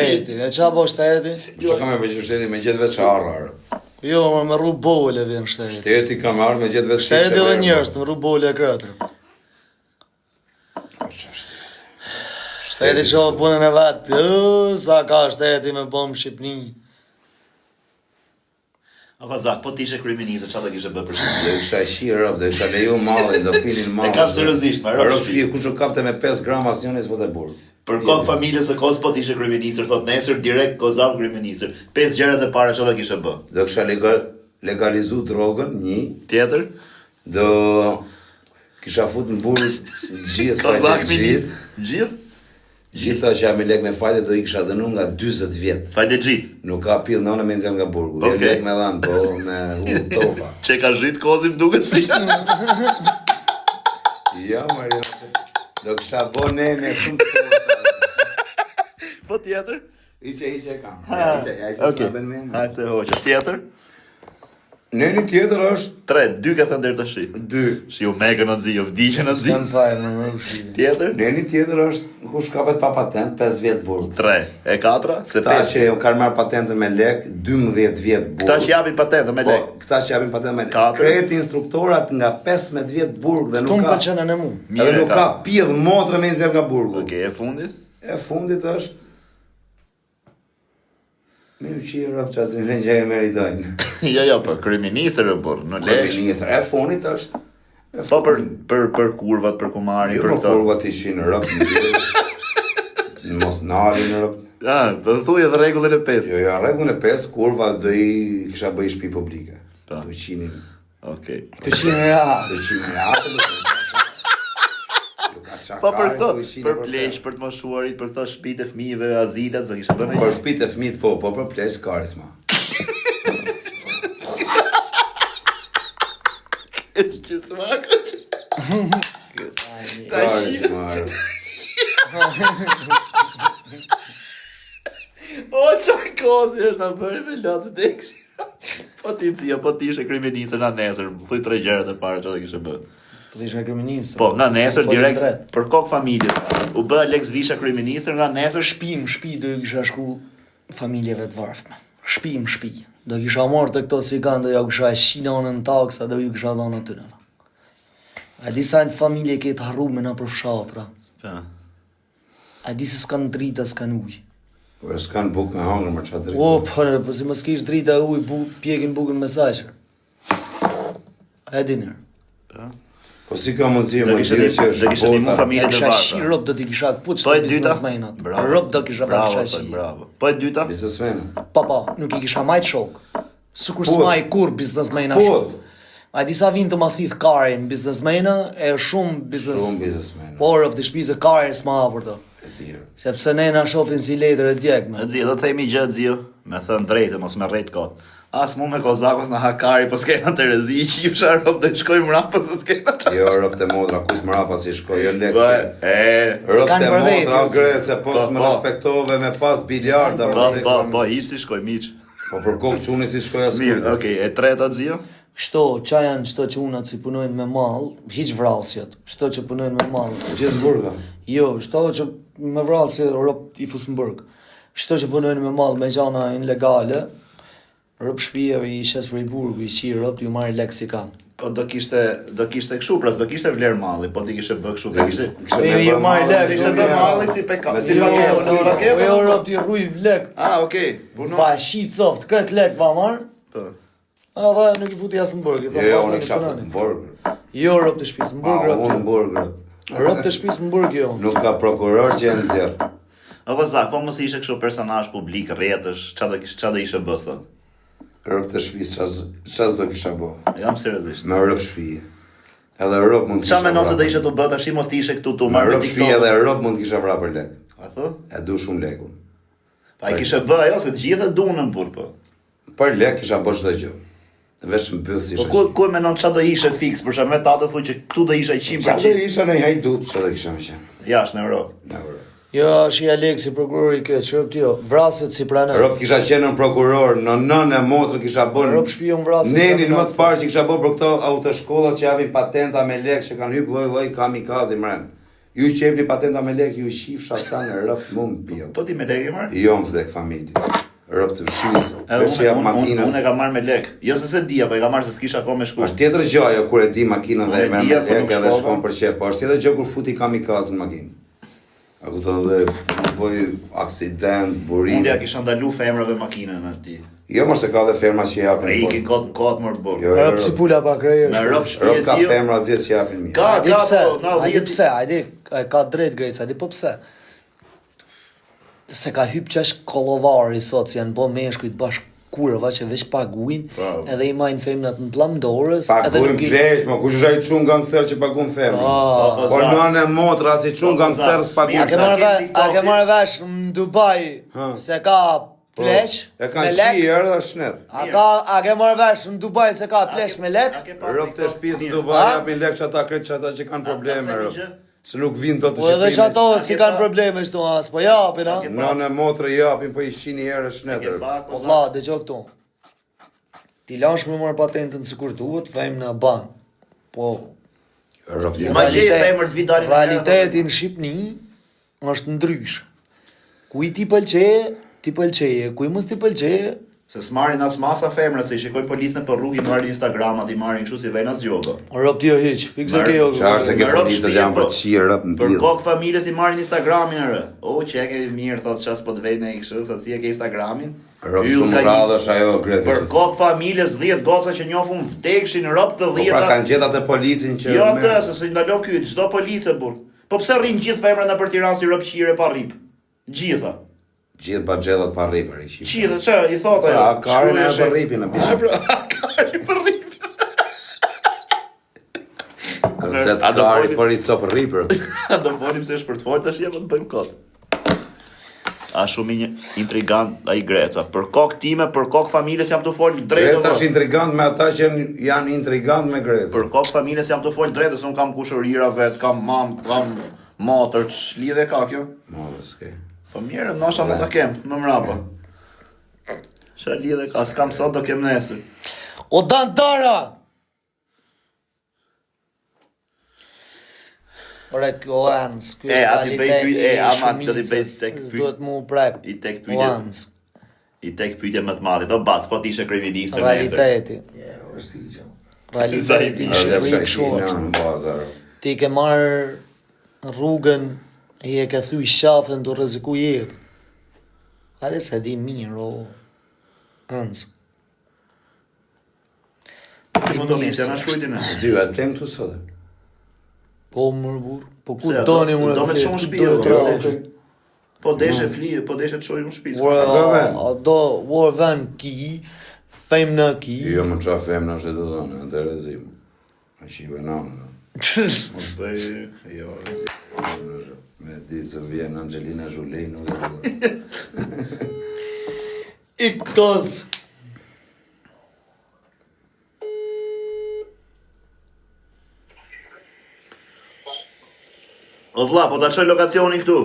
shteti, e qa po shteti? Që kam e përgjë shteti me gjithë veçarë. Jo, me rru bole vjen shteti. Shteti kam arë me gjithë veçarë. Shteti dhe njërës, me rru bole e kretër. Shteti që o punën e vetë, sa ka shteti me bomë Shqipni. Apo Zak, po t'ishe kryeministër, çfarë do kishe bërë për Shqipërinë? Do isha shirë rëp, do isha leju mallin, do pinin mallin. E kam seriozisht, ma rëp shpije, kush u kapte me 5 gram asnjënis po të burg. Për kokë familjes së Kos po t'ishe kryeministër, thot nesër direkt Kozau kryeministër. 5 gjërat e para çfarë do kishe bë? Do kisha legalizu drogën, një. Tjetër? Do kisha fut në burg gjithë Kozak fajtë ministër. Gjithë? Gjitha që jam i lek me fajte do i kisha dënu nga 40 vjet. Fajte gjit. Nuk ka pill nëna me nxjerr nga burgu. Okay. Lek me dhan, po me hu topa. Çe ka zhit Kozim duket si. Jo, Mario. Do kisha bo me shumë të Po tjetër? Iqe kam. Okej. Hajde se hoqë. Tjetër? Nëni tjetër është 3, 2 ka thënë deri tash. 2. Shiu mega në zi, vdiqen në zi. S'kan fajë më rrushi. Tjetër? Nëni tjetër është kush kapet pa patent 5 vjet burg. 3. E 4? Se Këta 5. që kanë marrë patentën me lek 12 vjet burg. Këta që japin patentën me lek. Po, këta që japin patentën me lek. 4. Krejt instruktorat nga 15 vjet burg dhe Këtu nuk më ka. pëlqen e mu. Edhe nuk ka pidh motrë me nxjerr nga burgu. Okej, e fundit? E fundit është mirë që i rëpë që atë në gjë e meritojnë. Jo, po, kryeministër e bërë, në lesh. Ministër, e fundit është. Po për kurvat, për kumarin, Jo, për më këto. kurvat ishin në rëpë në gjë. Në mos nari në rëpë. Po thuaj edhe rregullin e 5. Jo, rregullin e 5, kurva do i kisha bëj shtëpi publike. Po. Do i qinin. Okej. 200 euro. Do i qinin e Po për këto, për pleq, për të moshuarit, për këto shtëpitë e fëmijëve, azilat, s'do kishe bërë për shtëpitë e fëmijët po për pleq karisma. Që smakët. Karisma. O, çfarë kozi është na bëri me latë deksh. Po ti cia, po ti ishe kryeministër na nesër, më thuj 3 gjërat e para çfarë do kishe bërë. Po të isha kryeministër. Po, nga nesër Po, direkt drejt. për kokë familjes. U bë Alex Visha kryeministër nga nesër Shtëpi do i kisha shku familjeve të varfme. Shtëpi. Do kisha marrë të këto si kanë, do ja kisha e shinonën në taksa, do ju kisha dhënë aty në. A di sa në familje ke të harrume në për fshatra. Po. A di se s'kan drita, s'kan ujë. Po s'kan buk me hangër më çfarë drejtë. O, po si mos kish drita e ujë, pjekin bukën me saqër. A di nërë. Po si ka mundësi Do më kishe gjithë që do kishe ndihmu Ja familjen e kisha varfër. shi rob do t'i kisha këpuç Po e të dyta? biznesmenat. Bravo. Rob do kisha pa Bravo, kisha shi. bravo. Po e dyta? biznesmen. Pa, nuk i kisha majt shok. Sukur Po. s'maj kur biznesmena Po. shok. A di sa vinë të ma thith karin biznesmena, e shumë Shumë biznesmen. Por rob të shpizë karin s'ma hapur të. E dirë. Sepse ne na shohin si letër e djegme. E zi, do të themi gjë Zio, me thënë drejtë, mos me rrejt kot. As mu me Kozakos në hakari, po s'kena të rezi, i qipsha rob të shkoj mrapa, po s'kena të... Jo, rëp të modra, kujt mrapa si shkoj, jo lek. Po, Rëp Kanë të për vetë, modra, jo, gre, se Po, pos më po. respektove me pas biljarda. po, hiq si shkoj, miq. Po për kokë quni si shkoj as Mirë, okej, e treta Zio? Shto, qa janë qëto që unat si punojnë me mall, hiq vrasjet. Shto që punojnë me mall. Gjithë burga. Jo, shto që me vrasje rob i fus në burg. Shto që punojnë me mall me gjana ilegale, rob shpijeve i shes për i burgu, i qi rob, ju marri lek si kanë. Po do kishte kështu, pra s'do kishte vler malli, po ti kishe bë kështu, do kishte... Ju marri lek, Kishte bë malli si Si pakeva, jo rob t'i rruj lek. Ah, okej, puno. Va shi coft, kret lek va marr. Po. Edhe nuk i futi as në burg, i thon Jo, pas unë në kisha fut punoni. në burg. Jo rob të shpis në burg, Unë në rob. burg. Rob të shpis në burg jo. Nuk ka prokuror që e nxjerr. Apo Zak, po mos ishe kështu personazh publik, rrjetësh, ç'a do ishe bë sot? Rëp të shpis, qas do kisha bo? Jam seriozisht. Me rëp shpi. Edhe rëp mund Qa menon se do ishe të bë tash, mos ti ishe këtu tu Me marrë rëp shpi edhe rëp mund kisha vra për lek. A thë? E du shumë lekun. Pa i kishe bë ajo se të gjithë e dunën burr po. Për lek kisha bo çdo gjë. Vesh më pyth si Po ku menon ç'a do ishe fiks, për shembull tatë thuj që këtu do ishe Qa do 100%. isha në hajdut, qa do kisha me qenë. Jashtë në Europë. Në Europë. Jo, është i Aleksi prokurori këtë, që rob t'jo, vraset si pranë. Rëp kisha qenë në prokuror, në nënë e motrë kisha bën. Rob shpion vraset. Nenin më të parë që kisha bën për këto autoshkollat që japin patenta me lek që kanë hyp lloj-lloj kamikazi mren. Ju i qepni patenta me lek, ju i shifsha ta në rëpt më më pjell. Po ti me lek e marr? Jo më vdek familje. Rëpt të fshis, Edhe përshja makinës. unë e kam marrë me lek. Jo se dia, po e kam marrë se s'kisha kohë me shku. Është tjetër gjë ajo kur e di makinën dhe Unë e e merr dija, me po lek nuk edhe shkova. shkon për qef. Po është tjetër gjë kur futi kamikazën makinë. A kupton dhe bëj aksident, Unë burim. ja kisha ndalu femrave makinën aty. Jo më se ka dhe ferma që japin. Pra ikin kot më burr. Jo, Rëp si pula pa krejë. Me rëp Rëp shpije ka cio. femra gjithë që japin mirë. Ka, Hajde pse, po, na hajde 10. pse, hajde, ka drejt Grejca, hajde po pse. Se ka hyp qash kollovari sot, që janë bo meshkujt bashkurëva që veç paguin, Bravo. edhe i majnë femnat në plamdorës, edhe Pagujmë nuk i... pleq, më kush është ai çun gangster që pagun femrën? Ah, Po nënë e motra si çun gangster a s'pagun. ke marrë vesh në Dubai, Ha. se ka pleq, E me kanë lek? qier dhe shnet. A ke marrë vesh në Dubai se ka pleq me lek? Rëp të shtëpisë në Dubai japin lek që ata kretë që ata që kanë probleme rëp. Se nuk vinë do të Po edhe që ato si kanë probleme shtu as, po japin, ha? Nënë e motra japin po i shini herë shnet rëp. Po vlla, dëgjoj këtu. Ti lash me marrë patentën sikur duhet, vejmë në ban. Po, Rëp Ma gjej femër të vidalin. realiteti në Shqipni është ndrysh. Ku i ti pëlqeje, ku i mos ti pëlqeje, Se s'marrin as masa femrat, se i shikoj policën për rrugë, i marrin Instagramat, i marrin kështu si vjen as gjoga. rëp ti jo hiq, fikse ke jo. Qa është se ke Në rëp policët shtëpi, janë për po. të qirë rëp në Për bidhë. kokë familjes i marrin Instagramin e O, që e ke mirë, thot ças po të vjen ai kështu, thot si e ke Instagramin. Rëp Yll shumë ka një- radhë është ajo grezi. Për kokë familjes 10 goca që njofun vdekshin rrob të Po pra 10-a. kanë gjetat e policin që... Jo merr. atë, se si ndalon ky, çdo policë burr. Po pse rrin gjithë femrat nëpër Tiranë si rob qire pa rrip? Gjitha. Gjithë bagjetat pa rripër i shqipë. Qire, çe i thot ajo. Ja, karin e shkruaj për rripin në bishë. Kari për rrip. Kërcet A do kari folim? për i copë rripër. Do folim se është për të folë tash jemi të bëjmë kot. A shumë intrigant ai Greca. Për kokë time, për kokë familjes jam të fol drejt. Greca është intrigant me ata që janë intrigant me Greca. Për kokë familjes jam të fol drejt, se un kam kushërira vet, kam mam, kam motër, ç'lidhe ka kjo? Modë s'ke. Po mirë, nosha mund ta kem, më mrapa. Ç'a lidhe ka, s'kam sot do kem nesër. O Dantara! Ore, o Ans, ky E, është a ti bëj realiteti pyetje, i ama do t'i bëj shumicës, tek pyetje. s'duhet mu prek. I tek O pyetje. Ans, I tek pyetje më të madhe, do bac, po t'ishe kryeministër nesër. realiteti. Realiteti i Është Shqipërisë kështu në është. baza. Ti ke marrë rrugën, i e ke thuj shafën të rreziku jetë. Hajde se di mirë, o Ans. Ti mund të më jepsh na shkruajti në. Dy, atë tem këtu sot. Po më burr, po ku Se, doni do- më do me të flet, shohën ku shtëpi, do o, të ra- Po deshe fli, po deshe të shojë në shtëpi. Ore, ven. a do war van ki, fame në ki. Jo më qa femna është e të dhënë, në të rezim. A qive nanë. Mos bëj, jo. Me ditë se vjen Angelina Jolie nuk e dhënë. Iktoz. O vlla, po ta çoj lokacionin këtu.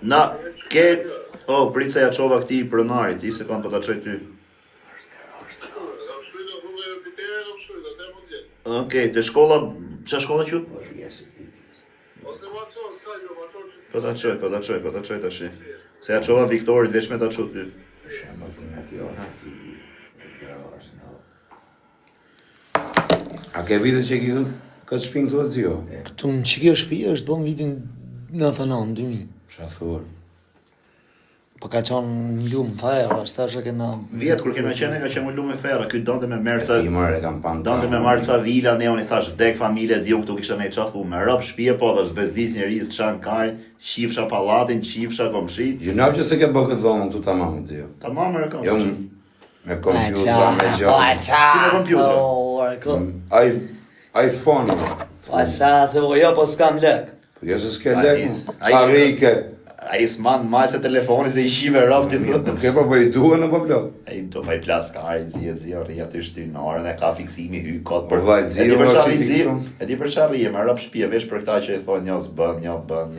Na, ke... O, prica ja çova këtij pronarit, i se kam po ta çoj ty. Okej, te shkolla, ç'a shkolla që? Po ta çoj tash. Se ja çova Viktorit veç me ta çoj ty. A ke vite që ki këtë shpinë këtu e zio? Këtu në që kjo shtëpi është bën vitin 99, 2000. Qa thur? Po ka qenë lumë fajra, është tash e kena... Vjet kur kena qenë ka qenë lumë ferra, ky donte me merca. I mërë e kam pan. Donte me marca vila, ne unë i thash vdek familje, zion këtu kisha ne qa thu, me rob shtëpie po dhe zbezdis njerëz çan karin, qifsha pallatin, qifsha komshit. Gjunaf që se ke bë këtë dhomë këtu tamam, zio. Tamam e kam. Jo, me kompjutra, me gjohë. Si me kompjuter? iPhone. Sa the jo, po s'kam lek. Po jo se s'ke A lek, dis, mu. ai Parike. Ai s'man majse telefoni se i shive rob ti thotë. Ke po po i duhe në po plot. Ai do vaj plas karin, zi rri aty shtynarën e ka fiksimi hy kot Po, vaj, E di zio për është çfarë i zi, fiksuar. e di për çfarë je, me rob shtëpie veç për këta që i thonë ja s'bën,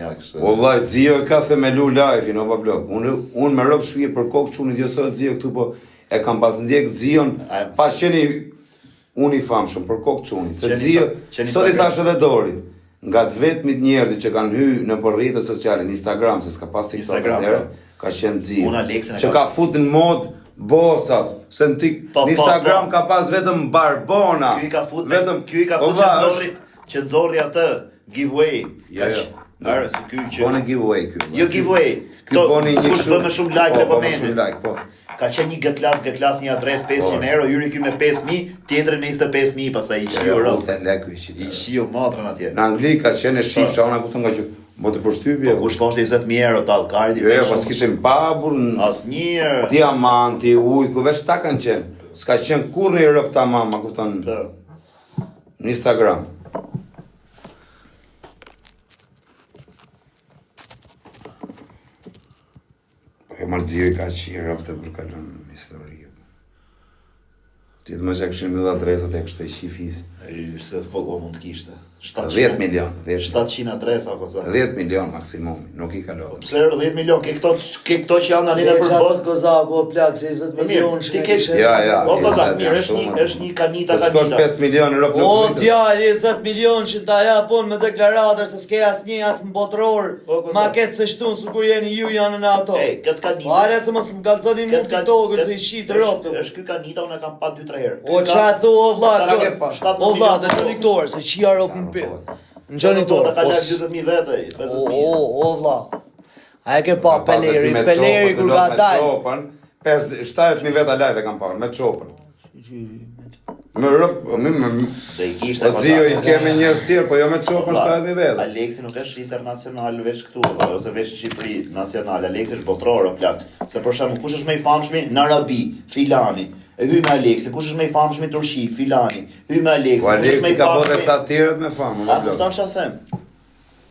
ja kështu. Vallaj, zio e ka themelu live, no pa blok. Unë me rob shpije për kokë çunit jo sot zio këtu, po e kam pas ndjek zion, A- pa qeni unë i famshëm për kokë çuni. Se Qeni Zio, qeni sot i Instagram. thash edhe Dorit, nga të vetmit njerëzit që kanë hyrë në për rrjetet sociale, në Instagram, se s'ka pas TikTok Instagram, atëherë, po. ka qenë Zio. Unë Aleksin e Që kam- ka futur në mod bosat, se në Po, Instagram po. ka pas vetëm barbona. Ky i ka fut vetëm ky i ka O, fut va, që nxorri atë giveaway. Jo, jo. Arë, se ky që Bone giveaway ky. Jo giveaway. Ky boni një kush bën më shumë like po, në po, më komente. shumë like, po. Ka qenë një G-klas një adres 500 Po. euro, hyri ky me 5000, tjetrin me 25000, pastaj i shiu rrot. Të lekë i I shiu matrën atje. Në Angli ka qenë e shifsha, unë kupton nga që më të përshtypje. Po kush thoshte 20000 euro tallkarit i Jo, vesh pas shumë. kishim babur, Asnjë. diamanti, ujë, ku veç ta kanë qenë. S'ka qenë kur në Europë tamam, ma kupton, Po. në Instagram. Po e Marzio i ka që i Europë të përkallon në histori. Ti të më që këshin mjë dhe adresat e kështë e shifis. Se follow mund të kishte. 10 milion, 700 adresa apo sa. 10 milion maksimum, nuk i kalon. Pse 10 milion ke këto që janë anina Ne për çfarë botë. thot Gozaku o plak se 20 Po mirë, milionë ti që ke- kishe. Ja, O kozak, e, mirë, shumë, është një kanita Po shkosh 5 milion në Europë O nuk pritet. djalë 20 milionë që ta japon me deklaratër se s'ke asnjë as në botror. O, kozak. Ma ketë se shtun sikur jeni ju janë në ato. Ej, këtë kanita. Po are se mos më kallzoni mu TikTokut se i shit rrotë. Është ky kanita unë e kam pa 2-3 herë. O qa thu o vlla, Ka- ço- ka- 17 o vlla, milionë të gjoni këtor, se qia rop në pi. Në gjoni Këto këtor. ka lënë 20000 vete, 50000. O vlla. A e ke pa Pas e Peleri, ty me Peleri çopën, kur të ka lot me dal. çopën, 70.000 veta live e kam parë, me çopën. Me Europë, Do i kishte po Zio i kemi njerëz tjerë, po jo me çopën 70.000 veta. Aleksi nuk është internacional veç këtu, ose veç në Shqipëri nacional. Aleksi është botror o plak. Se për shembull, kush është më i famshëm në Arabi? Filani. E hyj me Aleksi. Kush është më i famshëm në Turqi? Filani. Hyj me Aleksi. Po Kush është më Aleksi i ka botë famshëm? këta tjerët me famë, A më blok. kupton çfarë them?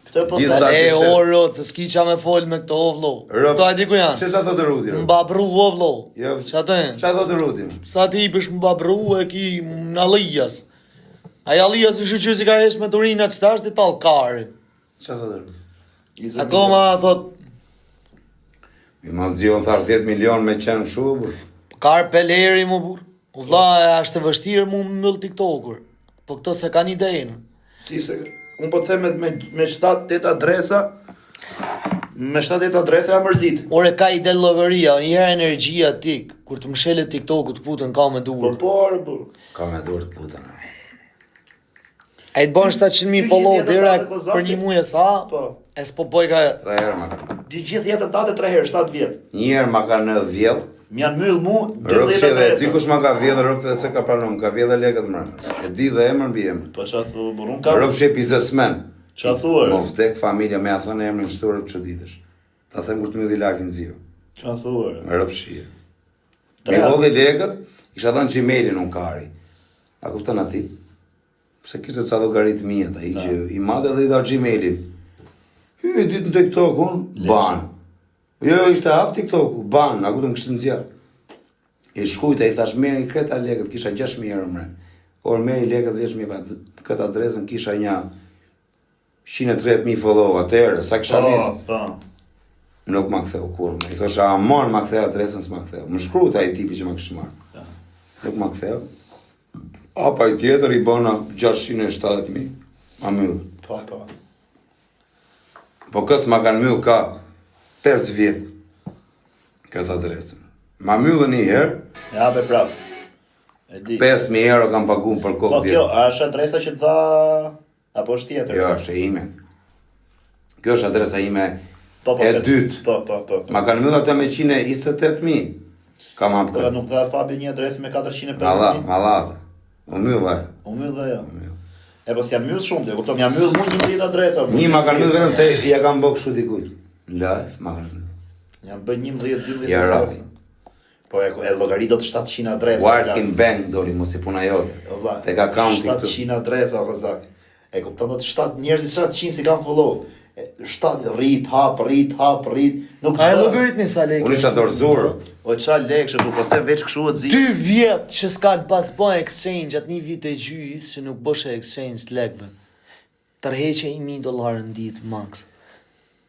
Këtë po Gjithë them. ta- E kishe- o rot, se s'ki qa me fol me këto o vlo. Rop, Këto a di ku janë? Çe thotë Rudi? Mbabru o vlo. Jo, Qa të janë? ç'a thotë Rudi? Sa ti i bësh mbabru e ki në Alijas. Aja Alijas i shqyqy si ka esh me turinat që ta është i talkarin. Ç'a thotë Rudi? Akoma thot, Mi ma Zio thash 10 milion me qenë shubër. kar Peleri mu bur. U vlla, është e vështirë mu mëll TikTokur. Po këto se kanë idejnë. Si se unë po të them me 7-8 adresa. Me 7-8 adresa ja mërzit. Ore ka ide llogaria, një herë energjia tik, kur të mshelet TikToku të putën ka me Po dur. po. Ka me dhurë të putën. Ai të bën 700.000 Ky follow gjithë direkt jetën ta dhe për një muaj e sa? Po. E s'po boj ka 3 herë ma ka. Di gjithë jetën tate 3 herë, 7 vjet. Një herë ma ka në vjell. Më janë myll mu Rëpë 12 që edhe adresa. dikush ma ka vjellë rëpë dhe se ka pranuar, më ka vjellë lekët mërë. E di dhe emër mbi emër. Po çfarë thu burun ka? Rëpë që biznesmen. Çfarë thua? Mo vdek familja me a thënë emrin shturë që ditësh. Ta them kur të më dhi lakin Zio. Çfarë thua? Me rëpë shije. Me Tre- hodhi lekët, isha thënë Gmailin unë kari. A kupton ati? Pse kishte ca llogarit mia ai që i madhe dhe i dha Gmailin. Hy ditë në TikTok unë, ban. Jo, ishte hap TikTok, ban, a kupton kishte nxjerr. E shkujta i thash merri kreta lekët, kisha 6.000 euro mre. Por merri lekët 10.000 pa këtë adresën kisha një 130.000 follow atëherë, sa kisha nis. Po. Nuk ma ktheu kur. I thosha, amon ma ktheu adresën, s'ma ktheu. Më shkruajt ai tipi që ma kishte marrë. Nuk ma ktheu. Apa i tjetër i bëna 670.000. Ma myllë. Po. Po këtë ma kanë myllë ka 5 vjet. Këtë adresën. Ma myllën një herë, Ja be prap. E di. 5.000 euro kam paguar për Po kokë kjo, vjet. a është adresa që dha apo është tjetër? Jo, është e ime. Kjo është adresa ime Po, e këtë- dytë. Po. Ma kanë myllë atë me 128.000. Kam hap Po këtë. nuk dha Fabi një adresë me 450.000. Mallate. U mylla. U myll dhe jo. E po s'janë myll shumë, dhe kupton, janë myll mund 11 adresa. Një ma kanë myllë vetëm se ja kam bë kështu dikujt. Live ma kanë myllë. Janë bën 11-12 Ja, adresa. Po e llogaridot 700 adresa. Working bank doli mos i puna jote. O vlla. Tek akaunti këtu. 700 adresa o zak. E kupton do të 7 njerëz 700 si kanë follow. 7 rrit, hap. Nuk A e bë. logaritmi sa lekë? Unë isha dorëzur. O qa lekshë, po them veç kështu e zi. 2 vjet që s'kan pas bën exchange atë një vit e gjys që nuk bëshe exchange të lekëve. Tërheqe $1.000 në ditë max.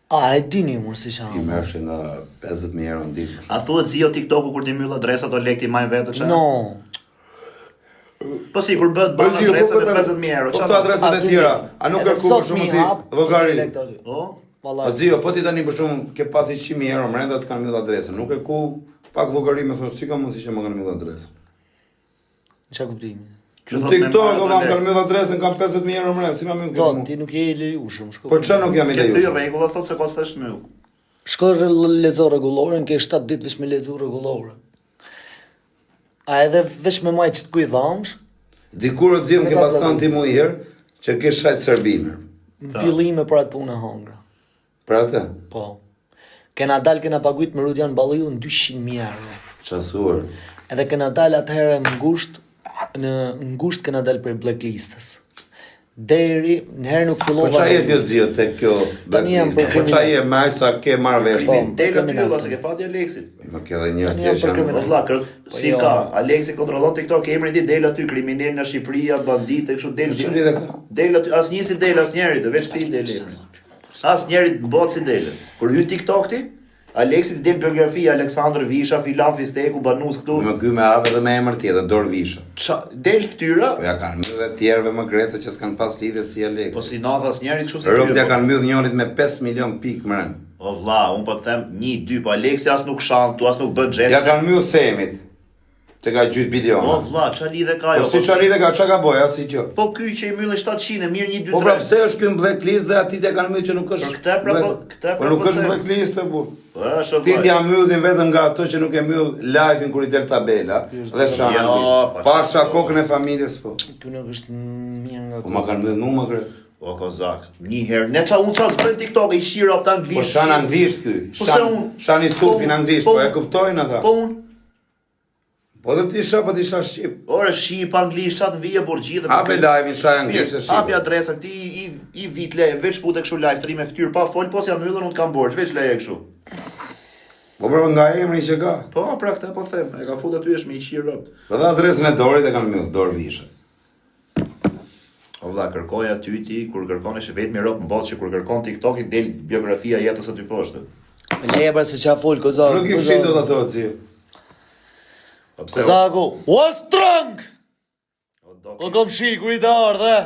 A e dini mërë si I shamë? mërshë nga 50.000 euro në ditë. A thuhet Zio TikToku kur ti myll adresa do lekti majnë vetë çfarë? No. Po si kur bëhet ban adresa me 50.000 euro. Po këto adresat e tjera, a nuk kërku për shumë ti llogari. Po? Po xhio, po ti tani për shumë ke pasi 100.000 euro brenda të kanë mbyll adresën. Nuk kërku pak llogari më thonë si ka mundësi që më kanë mbyll adresën. Çka kuptimi? Në TikTok do kam mbyll adresën, kam 50.000 euro brenda, si më mbyll Po, këtu? ti nuk je i lejushëm, shko. Por çfarë nuk jam i Ke lejuar? thyr rregulla thotë se kosta shmyll. Shko lexo rregulloren, ke 7 ditë veç me lexu rregulloren. A edhe veç me majt që të kujdhamsh, Dikur o xhim ke pasan ti më herë që ke shajt Serbimer. në fillim e për atë punë e hongra. Për atë? Po. Kena dal kena paguajt me Rudian Balliu në 200.000 euro. Çfarë thuar? Edhe kena dal atëherë në ngusht kena dal për blacklistës. Deri në herë nuk Po fillova. çfarë je ti o xhio tek kjo? Tani jam për Po çfarë je më sa ke marrë vesh? Po. Dela ty valla se ke fati Aleksit. Më ke edhe njerëz Tani jam që për janë. kriminal. Po vlla, si jo. ka? Aleksi kontrollon TikTok, emri ti del aty kriminal nga Shqipëria, bandit e kështu del. Çfarë dhe ka? Del aty, asnjë si del asnjëri, të veç ti del. Asnjëri të bot si del. Kur hyn TikTok ti, Aleksit del biografi Aleksandr Visha, Filan Fisteku, Banus këtu. Më ky me hap edhe me emër tjetër, Dor Visha. Del fytyra, Po ja kanë mbyll edhe tjerëve më greca që s'kan pas lidhje si po Aleksi. si nath asnjëri kështu si Rob ja ty. kanë mbyll njërit me 5 milion pikë mërën. O vlla, un po të them 1 2, po Aleksi as nuk shan, tu as nuk bën xhest. Ja kanë mbyll Semit. Te ka gjyt O biliona. vlla, ç'a lidhe ka Po jo? si çfarë lidhe ka, çka ka boja si gjë? Po ky që i mbyllë 700, mirë 1 2 3. Po pra pse është ky në blacklist dhe aty te kanë mbyll që nuk është. Për këtë pra po- këtë Po pra nuk po është them. blacklist bu. Po është Ti t'ja mbyllin vetëm nga ato që nuk e mbyll live-in kur i del tabela dhe shanë. Jo, po Pasha çfarë? kokën e familjes po. Ky nuk është mirë nga Po ma kanë mbyll mua më gret. O kozak, një herë, ne unë qa s'bën TikTok, i shira op të Po anglisht. shan anglisht ky. Po se unë- Shan i sufin anglisht, po e kuptojnë ata. Po unë, Po do ti isha, po ti isha shqip. ore shqip, anglisht, qatë në vije borgjithë. Hape live-in shaj anglisht e Hapi shqip. adresën, ti i vit leje, veç fute kështu live, të ri me fytyrë, pa fol, po si jam yllën, unë t'kam borgj, veç leje kështu. Po pra nga emri që ka. Po, pra këtë po them, e ka fut aty është me i qirë ropt. Po dhe adresën e Dorit e kanë mbyll, Dor Visha. O vlla, kërkoj aty ti, kur kërkon e vetëm i ropt në botë që kur kërkon TikTok, i del biografia jetës aty poshtë. Leje pra se qa fol Kozak. Nuk i fshin dot ato xhi. Po pse? Kozaku, what's drunk? O kom shi kur i të ardhe.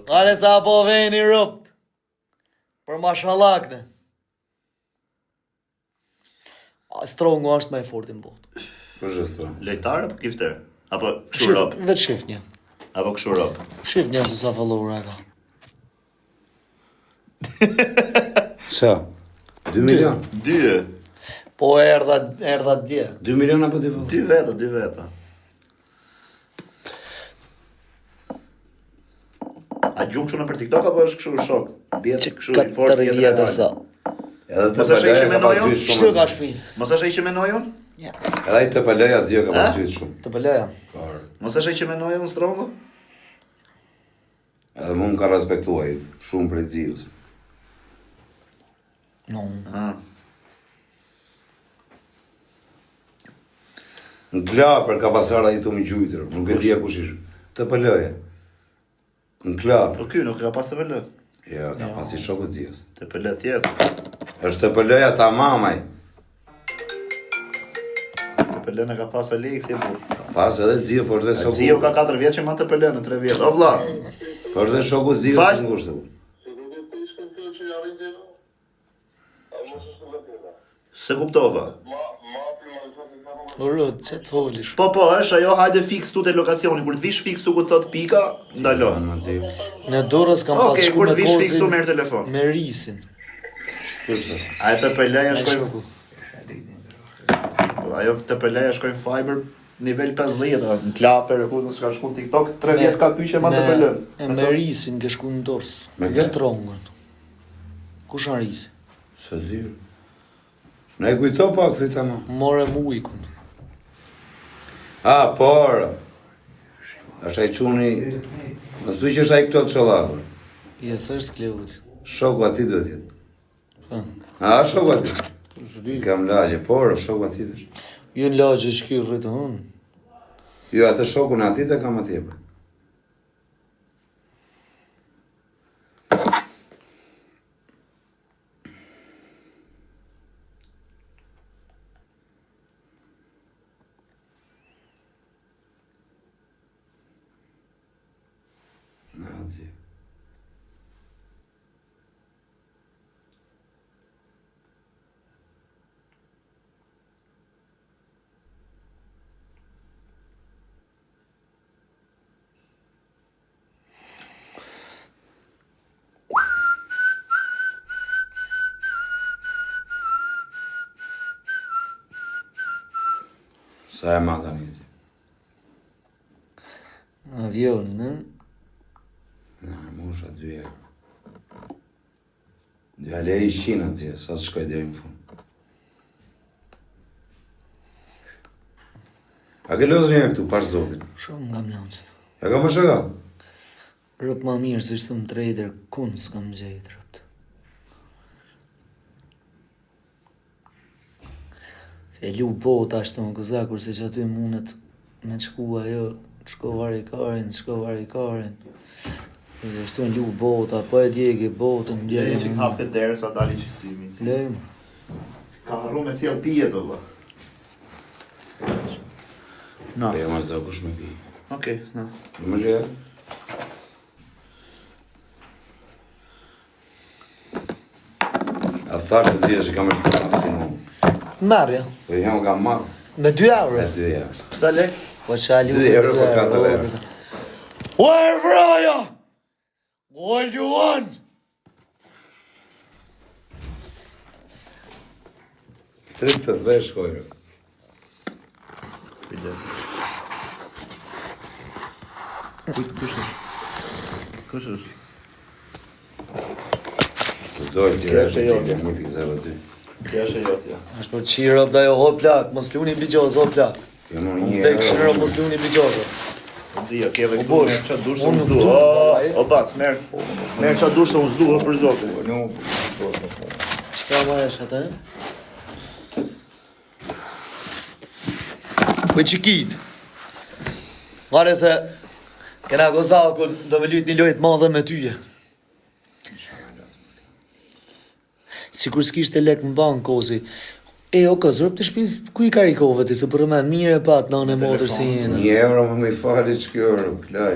Ale sa po veni rupt. Për mashalakne. Strongu është më i fortë në botë. Po zhestra. Lejtar apo kifter? Apo kështu rob? Vetë shif një. Apo kështu rob? Shif një se sa follower ka. Sa? 2 milion. 2. Po erdha dje. 2 milion apo 2 valla? 2 veta. A gjumë kështu në për TikTok apo është kështu shok? Bjetë kështu i fort 4 vjetë sa. Edhe të Mos e sheqe me nojon? Kështu ka shpinë. Mos e shej që menojon? Ja, Edhe ai të paloja xhio ka pasur shumë. të pëlleja. Mos e shej që menojon strongo? Edhe mu më ka respektuaj shumë prej xhios. No. Ah. Në Klapër ka pasur ai tu më gjujtër, nuk e dia kush ish. Të paloja. Në Klapër. Po ky nuk ka pas të pëllë. Jo, ka pasi shoku xhios. Të pëllë tjetër. Është të paloja ta mamaj. Të pëllë në ka pas Aleksi po. Pas edhe xhio, po është dhe shoku. Zio ka 4 vjet që ma të pëllë në 3 vjet. O vlla. Po është dhe shoku xhios Fal. në ngushtë. Se kuptova. Rrët, që të folish? Po, është ajo hajde fix tu te lokacioni. Kur të vish fix tu ku të thot pika, ndalo. Në dorës kam pas Okej, shku kur me të vish fix tu kozin merr telefon. me risin. A e të pëllëja shkojnë... Shoku. Ajo të pëllëja shkojnë fiber nivel 50, në Klapër, ku s'ka shku në TikTok, 3 vjet ka pyqe ma të pëllën. Me risin ke shku në dorës. Me Me kë? strongën. Kush në risi? Së di. Ne e kujto pak këtë ama. More mu ikun. Ah, por. Është ai çuni. Mos thuaj që është ai këto të çollakur. Jes, është Kleuti. Shoku aty do të jetë. A, shoku aty. Kam lagje, por shoku aty është. Jo në lagje që kjo rritë hënë. Jo, atë shokun aty të kam atje. Zi. Sa e ma tani? Avion, në? Na, mosha 2 euro. Ja le i shina atje, sa të shkoj deri në fund. A ke lozë një këtu, pash zotin? Shumë nga mlancet. Ja ka më shëga? Rëp ma mirë se ishtë më trader, kun s'kam gjejt rëpt. E lu bota ashtë në këza, kurse që aty mundet me të shku ajo, të shko vari karin. Dhe ashtu në lu bota, po e djegi botën, Djeri që kapet derë sa dali që këtimi. Lejmë. Ka harru me cilë pije do vë. Na. E ma zdo kush me pi. Okej, na. Më gjë? A thashë të zhja që kam e shkëta si në. Marja, Po jam nga marrë. me 2 euro. E 2 euro. Psa lek? Po që ali 2 euro për 4 euro. Ua vraja! What do you want? 33 shkojrë. Kush është? Të dojë t'i reshë Kjo që është një pikë 0,2. Kjo është e jotja. Ashtë për qirë da jo ho plak, mos luni bigjozë, ho plak. Jo më 1 Tek shërë euro. mos luni bigjozë. Zia, keve O, këtu bosh. merë qa dush se Unë më zdu. nuk du, O, bac, merë qa dush se më zdu, për zotin. Po nuk. Qëka ma esh atë, e? Po që kitë. Mare se, kena gozakun, do me lyt një lojt madhe me tyje. Si kur s'kishte lek në bankë kozi. E, o këzër, të shpiz, ku i karikove ti, se përmen mire pat në anë e modër si jenë. 1 euro më i fali që kjo euro, klaj.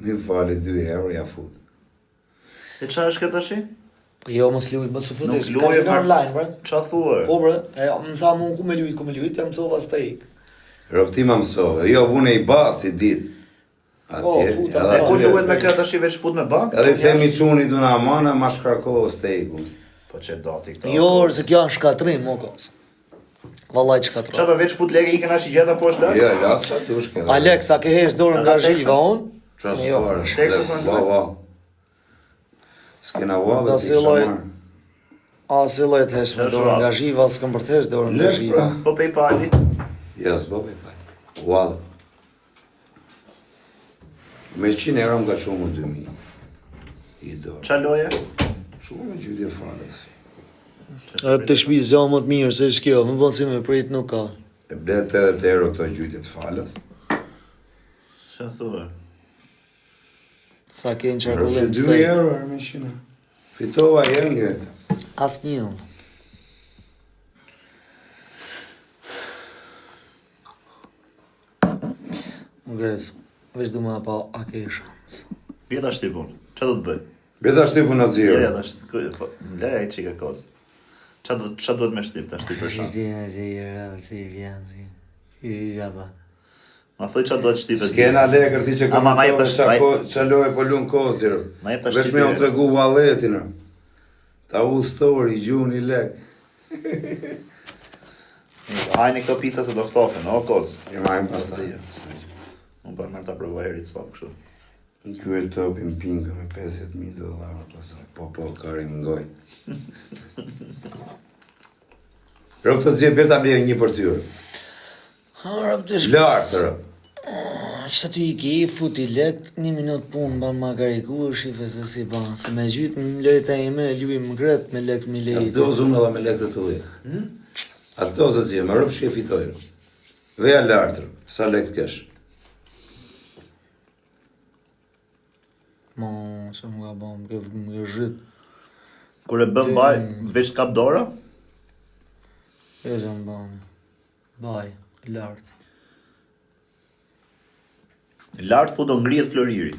Mi fali 2 euro, ja fut. E qa është këtë ashi? Po jo, mos luj, mos u futesh. Nuk luje, Kazino mar- online, bre. Qa thuar? Po bre, e më tha mu ku me lujt, jam cova stejk. Ropti ma mësove, jo vune i basti dit. Po, futa, E ku Atyre luet me këtë ashi veç fut me bank? Edhe i themi quni du në amana, ma shkarko stejku. Po që dati këta. Jo, se kjo është shkatrim, mo kos. Vallaj Qa shkatrim. për veç fut lege i këna shi gjeta po është Jo, las qa dush këtë. Alex, a ke hesh dorën nga Texas? zhiva unë? Qa Jo. s'pare, Texas në va, va. S'kena va Da dhe si t'i kisha lloj- marrë. A si lloj të hesh me Është dorën rap. nga zhiva, s'kam për të hesh dorën nga Lek, zhiva. pra. Po PayPal-i? Ja, s'bo me pa. Wall. Me 100 euro më ka shumë 2000. I dorë. Qa loje? Shumë me gjytje falës. E të shpi zjo më të mirë, se është kjo, më bon si me prit nuk ka. E blet 80 euro këto gjytje të falës. Qa thuar? Sa ke në Rëshë qarkullim 2 stejk. euro, me 100. Fitova herë ngjetë. As një unë. Më gres, veç du ma pa a ke shansë. Vjeta shtypun. Qa do të bëj? Beta shtypu në Jo, zirë. ja, ta shtyp. Le e qika kozë. Qa do të me shtyp ta shtyp për shansë? Shishtina si i rrë, si i vjen, shishi gjaba. Ma thoj qa do të shtyp e S'kena lekër ti që Ama, ma jep tash- qa loje po lunë kozirë. Ma jep tash Vesh me shtypje. unë tregu valetin. Ta u story, gjuni lek. Hajni këto pizza se do ftofen, o kozë. E majmë pas ta. Unë për mërë ta provoj herit s'fam kështu. Kjo e topin pinga me $50,000 pasaj. Po, karim ngoj. Rëp të zje bërta blejë një për tyre. Harap të Lartë, rëp. Që ty i ki, futi lekt, 1 minut punë ban ma kariku, shife se si ban. Se me gjytë më lejta e me, ljubi më gret me lekt më Atë lejtë. dozë unë edhe me lekë të dhja. Atë dozë të zje, me rëp shke fitojnë. Veja lartë, rëp. Sa lekë kesh? Ma, që më ka ban, më ke zhyt. Kur e bëm baj, veç kap dora, E që më ban, baj, lartë. Lart fu do ngrihet Floriri.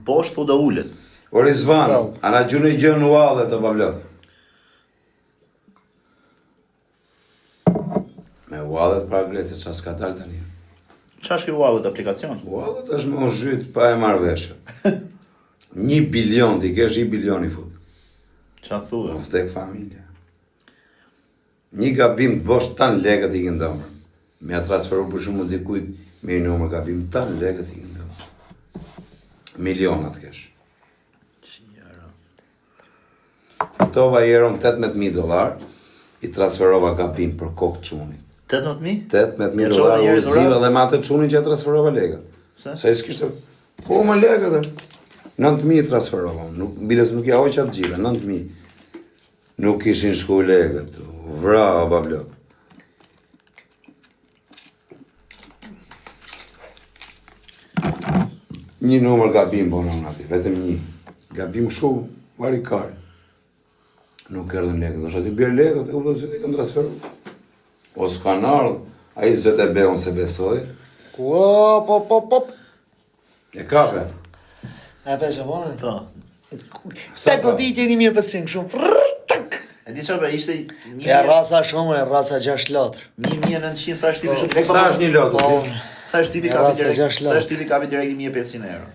Poshtë fu do ulet. O Rizvan, Salt. ana gjune i gjë në uallë të bablot. Me uallët pra Grece, qa s'ka dalë tani. Qa është kjo wallet aplikacion? Uallët është më zhyt pa e marrë veshë. 1 bilion, ti kesh 1 bilion i fut. Qa thua? Në vdek familja. Një gabim të bosh tan legët i këndomër. Me a transferu për shumë dikujt me i numër gabim tan legët i këndomër. Milionat kesh. Fitova i eron $18,000, i transferova gabim për kokë çunit. 18.000? $18,000 u ziva dhe ma të çunin që e transferova legët. Se i s'kishte... Po më legët e... 9.000 transferova, biles nuk ja hoqa të gjitha, 9.000. Nuk ishin shku legët, vrava bablok. Një numër gabim bonon ati, vetëm një. Gabim shumë, varikari. Nuk erdhën legët, është ati bjerë legët, e u do që ti kam transferu. O s'kan ardhë, a i zëtë e beon se besoj. Pop. E kape. E peshe bone? Po. Se goditje 1.500 shumë. E di çfarë ishte Ja rasa shumë, e rasa 6 latër. 1.900 sa është tipi shumë. Sa është një lotë? Sa është tipi Ja, kapi rasa direkt? 6 Sa është tipi kapi direkt 1.500 euro?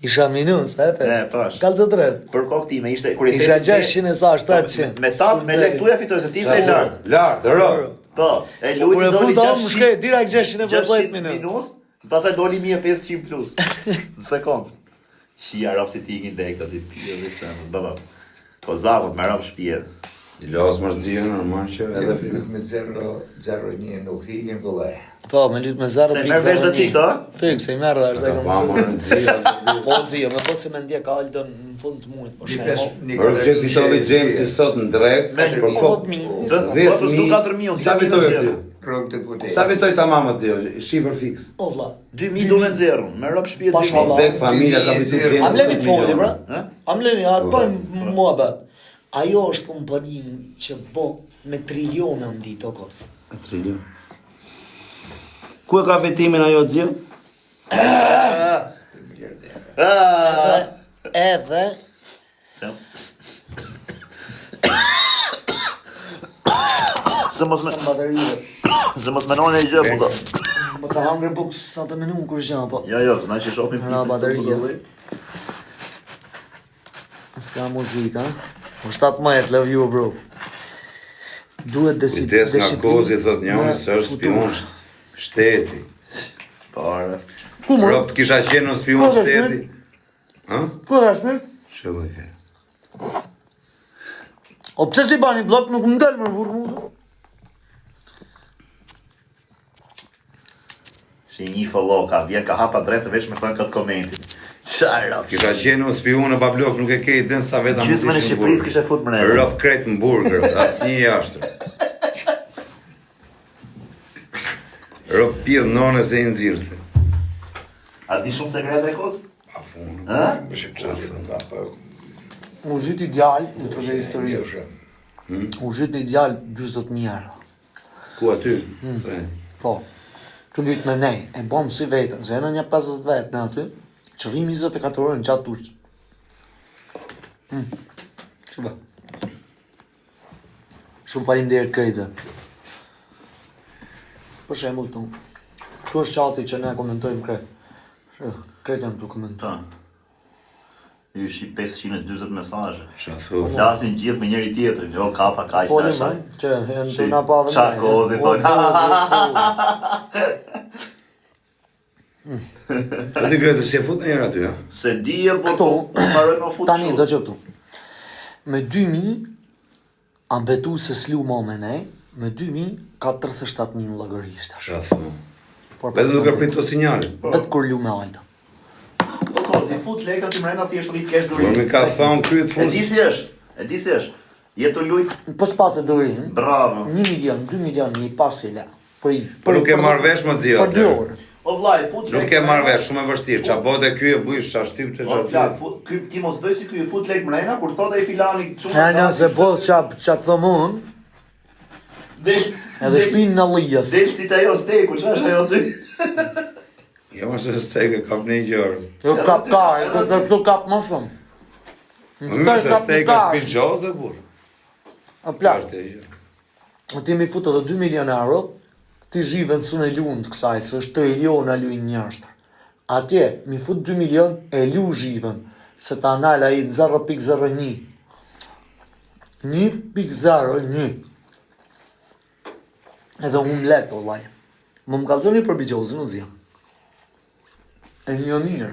Isha minus, e pe? Pash. Kalë të drejt. Për kokë time ishte kur i Isha theti- 600 e sa 700. Me tap me lek tuja fitoj se ti ishte lart. Lartë, rrë. Po, e Kur luti e doli futa më 600 shkej, direkt 650 600 minut. minus, pastaj doli 1.500 plus. Në sekond. Shia rap si ti ikin dek aty pije dhe se baba. Po zavot me rap shpije. I losë më zhjë normal që edhe Edhe me 0.01 nuk hikin vëllaj. Po, me lyt me 0.01. Se merr vesh dhe ti këto? Fiks, e merr është dhe Pa kam më në zhjë. Po zio, me po se me ndjek Aldon në fund të muajit, po shemo. Për që fitoli James i sot në drek, për kokë 10.000. Po s'du 4.000. Sa vitoj e ti? Rrog të putet. Sa vitoj ta mama të zhjë? Shifër fix. O vlla. 2.000 do me zero. Me rap shpije Pash 2.000. Allah. Vdek familja ka fitu James. Am leni të foli, bra? Ha? Am leni, atë bëjmë muhabet. Ajo është kompani që bo me triliona mdi to kos. Trilion. Ku e ka vetimin ajo të zhjë? Edhe Se Se mos me baterie. Se mos me none e gjë po do. Më ka hangër buk sa të menu kur gjë, po. Jo, na që shohim Na baterie. S'ka muzika. Po 17 love you bro. Duhet Kujdes nga kozi, thot njëri, se është spion shteti. Pare. Ku më? Rob të kisha qenë në spion shteti. Ha? Ku është me? Shë vëjhe. O pse si bani blok nuk më del më burr mu. Shi një follow ka vjen ka hap adresë veç me thënë këtë komentin. Çfarë? Kisha qenë në spion në bablok, nuk e ke i den sa veta Gjysmën e Shqipërisë kishe fut më ne. Rob kret në burger, asnjë jashtë. Rob pjedh none se i nxirrte. A di shumë sekrete kos? A funë. Ha? Më shë qafë. U zhyt ideal në të histori. U zhyt në ideal 40.000 euro. Ku aty? Se. Po. Të lyt me nej, e bom si vetën, se në një 50 vetë në aty, qëllim 24 orë në qatë turqë. Që bë? Shumë faleminderit krejtët. Për shembull tu. Tu është qati që ne komentojmë krejt. Krejtën tu komentojmë. Ta. Ju shi 540 mesazhe. Qa thu? Flasin gjithë me njëri tjetrin, jo kapa kaq Folim, tash. që janë të na pa dhe Qa kozi, thonë. Po ti gjë se si e fut njëra aty, ha? Se di e po Këto, mbaroj me fut. tani do që këtu. Me 2.000, a betu se s'lu ma me nej, me 2.000 ka 37.000 llogarisht. Qa thu? Por Bez nuk e pritë të sinjali. vetë kur lu me Alta. Po kozi, fut lekë aty mrena thjesht rrit kesh Por durim. mi ka thonë kryet E fund. di si është. E di si është. Jetë lujt, Po s'patë durim, bravo. 1 milion, 2 milion, një pasi le. Po nuk e marr vesh më zio. Për 2 orë. O vllai, fut lekë. Nuk e marr vesh, shumë e vështirë. Qa bote ky e bëjsh, qa shtyp të O plak, qa. ky ti mos bëj si ky fut lekë mrena kur thotë ai filani çu. Ja, se po çap thom unë, Del. edhe shpinë në lijës. Del si të ajo steku, ç'është ajo ty? Jo më se steak e kap një gjërë. Jo kap kare, këtu kap më shumë. Më mirë se steak është pizgjoze, bur. A plak, Është e gjë. ti mi futë edhe 2 milion euro, ti zhiven së në lunë të kësaj, së është triliona lujnë njështër. Atje, mi futë 2 milion, e lu zhiven, se ta nala i 0.01. 1.01. Edhe unë lek, o laj. Më kalzoni për bigjozën, u zia. E një mirë.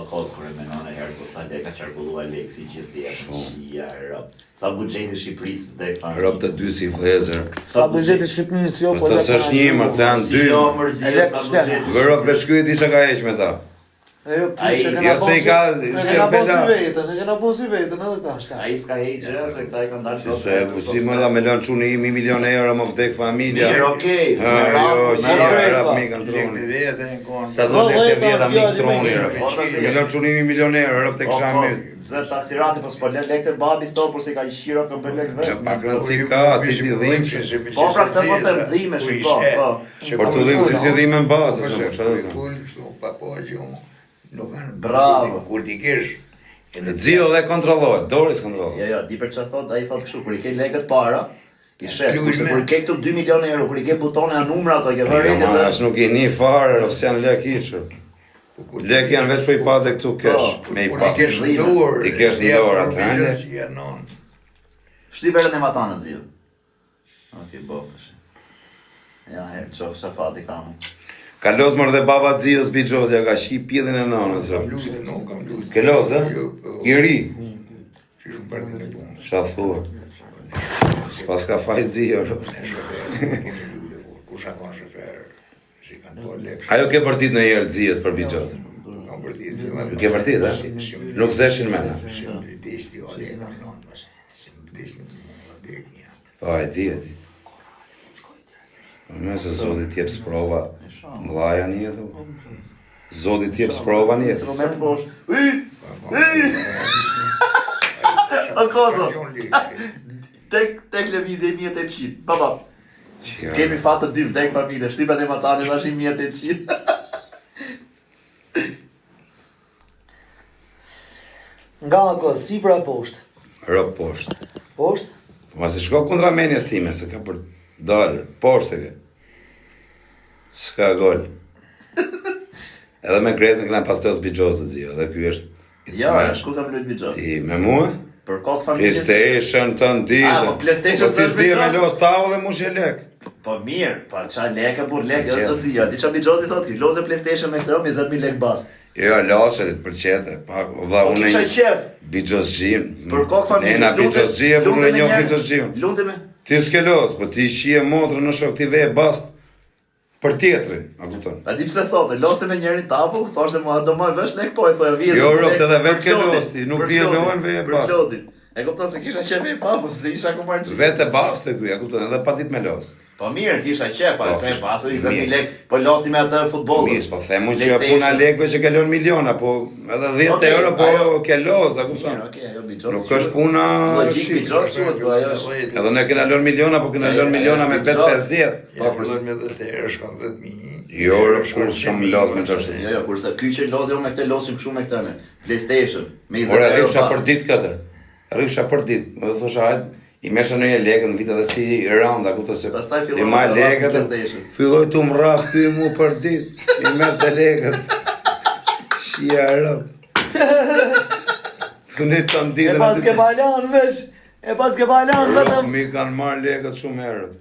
Kozë kërë me nënë e herë, po sa le ka qarkullu Aleksi gjithë djetë, shia, rëp. Sa bugjeti Shqipërisë dhe fanë. Rob të dy si vlezër. Sa bugjeti Shqipërisë jo, Po të s'është një, më të janë dy. Jo, mërzio, sa bugjeti. Vërë veshkuj di që ka heq me ta. E jo, Ai, që jo se i ka, e kena bosi vetën, e kena bosi vetën, edhe ta është. Ai s'ka heqë, se këta i kanë dalë Si më da me lënë quni 1 milion euro më vdek familja. Mirë, okej, Jo, që rap mi kanë troni. Sa do lekë vjeta mi troni. Me lënë quni 1 milion euro, rap të kësha mirë. Zë taksirati, po s'po lën lekë të babit to, por se ka i shira për bën lekë vetë. Pak rëndësi ka, ti si dhimë. Po pra këtë po them dhime, shiko, po. Por të dhimë si dhimë në bazë. Bravo. Kur ti kesh Zio dhe kontrollohet, Doris kontrollohet. Jo, di për çfarë thot, ai thot kështu, kur i ke lekët para, i shef, Plus kurse me. kur i ke këtu 2 milion euro, kur i ke butone a numra ato, i ke Jo, vërejtë ma, dhe... as nuk i një farë, ose janë lek iqër. Lek janë veç për i pate këtu kesh, me i kur ti pate. kesh në dorë, Ti kesh në dorë atë, hajde. si janon. Shti berën e matanët, zio. Okej, bofësh. Ja, herë, qof, shafati kamë. Ka lozë mërë dhe baba Zios Bijozja, ka shi pjedhin e nonës. Kam luzë, nuk kam luzë. Ke lozë, I ri, Që shumë për në punë. qa thua. S'pas ka fajt Zio. Kusha kanë shefer, si kanë po lekë. Ajo ke përtit në jerë Zios për Bijozja. Kam përtit, fillam. Ke përtit, e? Nuk zeshin mena. Si më vdesti o lekë në nonë, mëse. Si më vdesti në vdek një. Po, e di. Më se Zoti t'jep sprova mlaja një jetu. Zoti t'jep sprova një jetu. Instrument poshtë. O kozo, tek lëvizje 1800. Baba, kemi fat të dy vdek familje, shtipat e matani tash 1800. Nga ako, si pra poshtë? Rëp poshtë. Poshtë? Ma se shko kundra menjes time, se ka për dalë, poshtë e ke. S'ka gol. Edhe me Grezën këna pastos Bijozë Zio, edhe ky është Ja, shku kam lujt Bijos. ti me mua? Për kokë familjes. PlayStation të nditë. Ah, po PlayStation s'është s'është me Bijos? los tavë dhe mush e lek. Po mirë, pa qa lekë, por lekë, jo të zija. Di qa Bijosi thot, ki loze PlayStation me këtë, 20.000 lekë bast. Jo, lashet, për qete, pak, valla Po unë kisha qef, Bijozgjim. për kokë familjes. Ena Bijozgjim, por unë e njoh Bijozgjim. Lundemi. Ti s'ke los, po ti shije motrën në shok ti ve bast për tjetrin, a kupton? A di pse thotë, loste me njërin tapull, thoshte mua do më vesh lek po e thoja vjes. Jo, ropt edhe vetë ke losti, nuk i lohen ve e Për bast. Klodin. E kupton se kisha qef e papu, se isha kumar gjithë. Vetë bast e ky, a kupton, edhe pa ditë me los. Po mirë, kisha qef, pa Po, se e pasur 20.000 mirë. lek, po losti me atë futboll. Mis, po themun që puna lekve që kalon miliona, po edhe 10 Okej, euro po ajo- ke los, a kupton? Mirë, okej, ajo Bijos. Nuk është puna Logjik shit. Bijos quhet, po ajo është. Edhe ne kena lënë miliona, po kena lënë miliona me bet 50. Ja, fillon me 10 herë, shkon 10.000. Jo, kur s'kam los me çfarë. Jo, kurse ky që lozi unë me këtë losim kështu me këtë ne. PlayStation, me 20 Ora euro. rrisha për bast. ditë katër. Rrisha për ditë. Më dhe thosha hajt, i mesha në një lekë në vitet dhe si randa, ku të se Pastaj fillon i marr me lekët, PlayStation. filloj të më rraf ty mu për ditë, i merr të lekët. Shia rëp. Të ne të E nditën. pas ke balan vesh, e pas ke balan vetëm. Mi kanë marrë lekët shumë herët.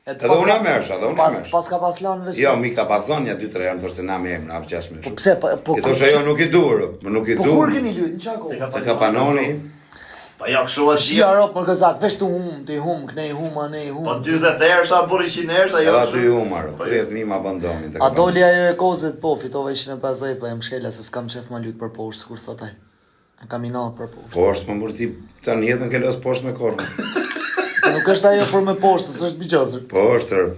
Edhe Edhe unë mersha, edhe unë mersha. Pas ka pas lan vesh. Jo, mi ka pas dhënë ja 2-3 herë, thoshte na më emra, apo 6 Po më. pse, po I thosha jo nuk i duar, po nuk i Po kur duar. keni lut, në çako? Te ka panoni. Po jo, kështu është Shia rop për gazak, vesh të hum, ti hum, kënej huma, ne hum. Po 40 herë sa burri 100 herë sa jo. Edhe aty humar, 30.000 ma bandonin. A doli ajo e kozit, po, fitova 150, po e mshkela se s'kam qef ma lut për poshtë, kur thot ai. E kam inat për poshtë. Poshtë më burti të njetën ke los poshtë me kornë. Po nuk është ajo për me poshtë, s'është Bijozë. Poshtë,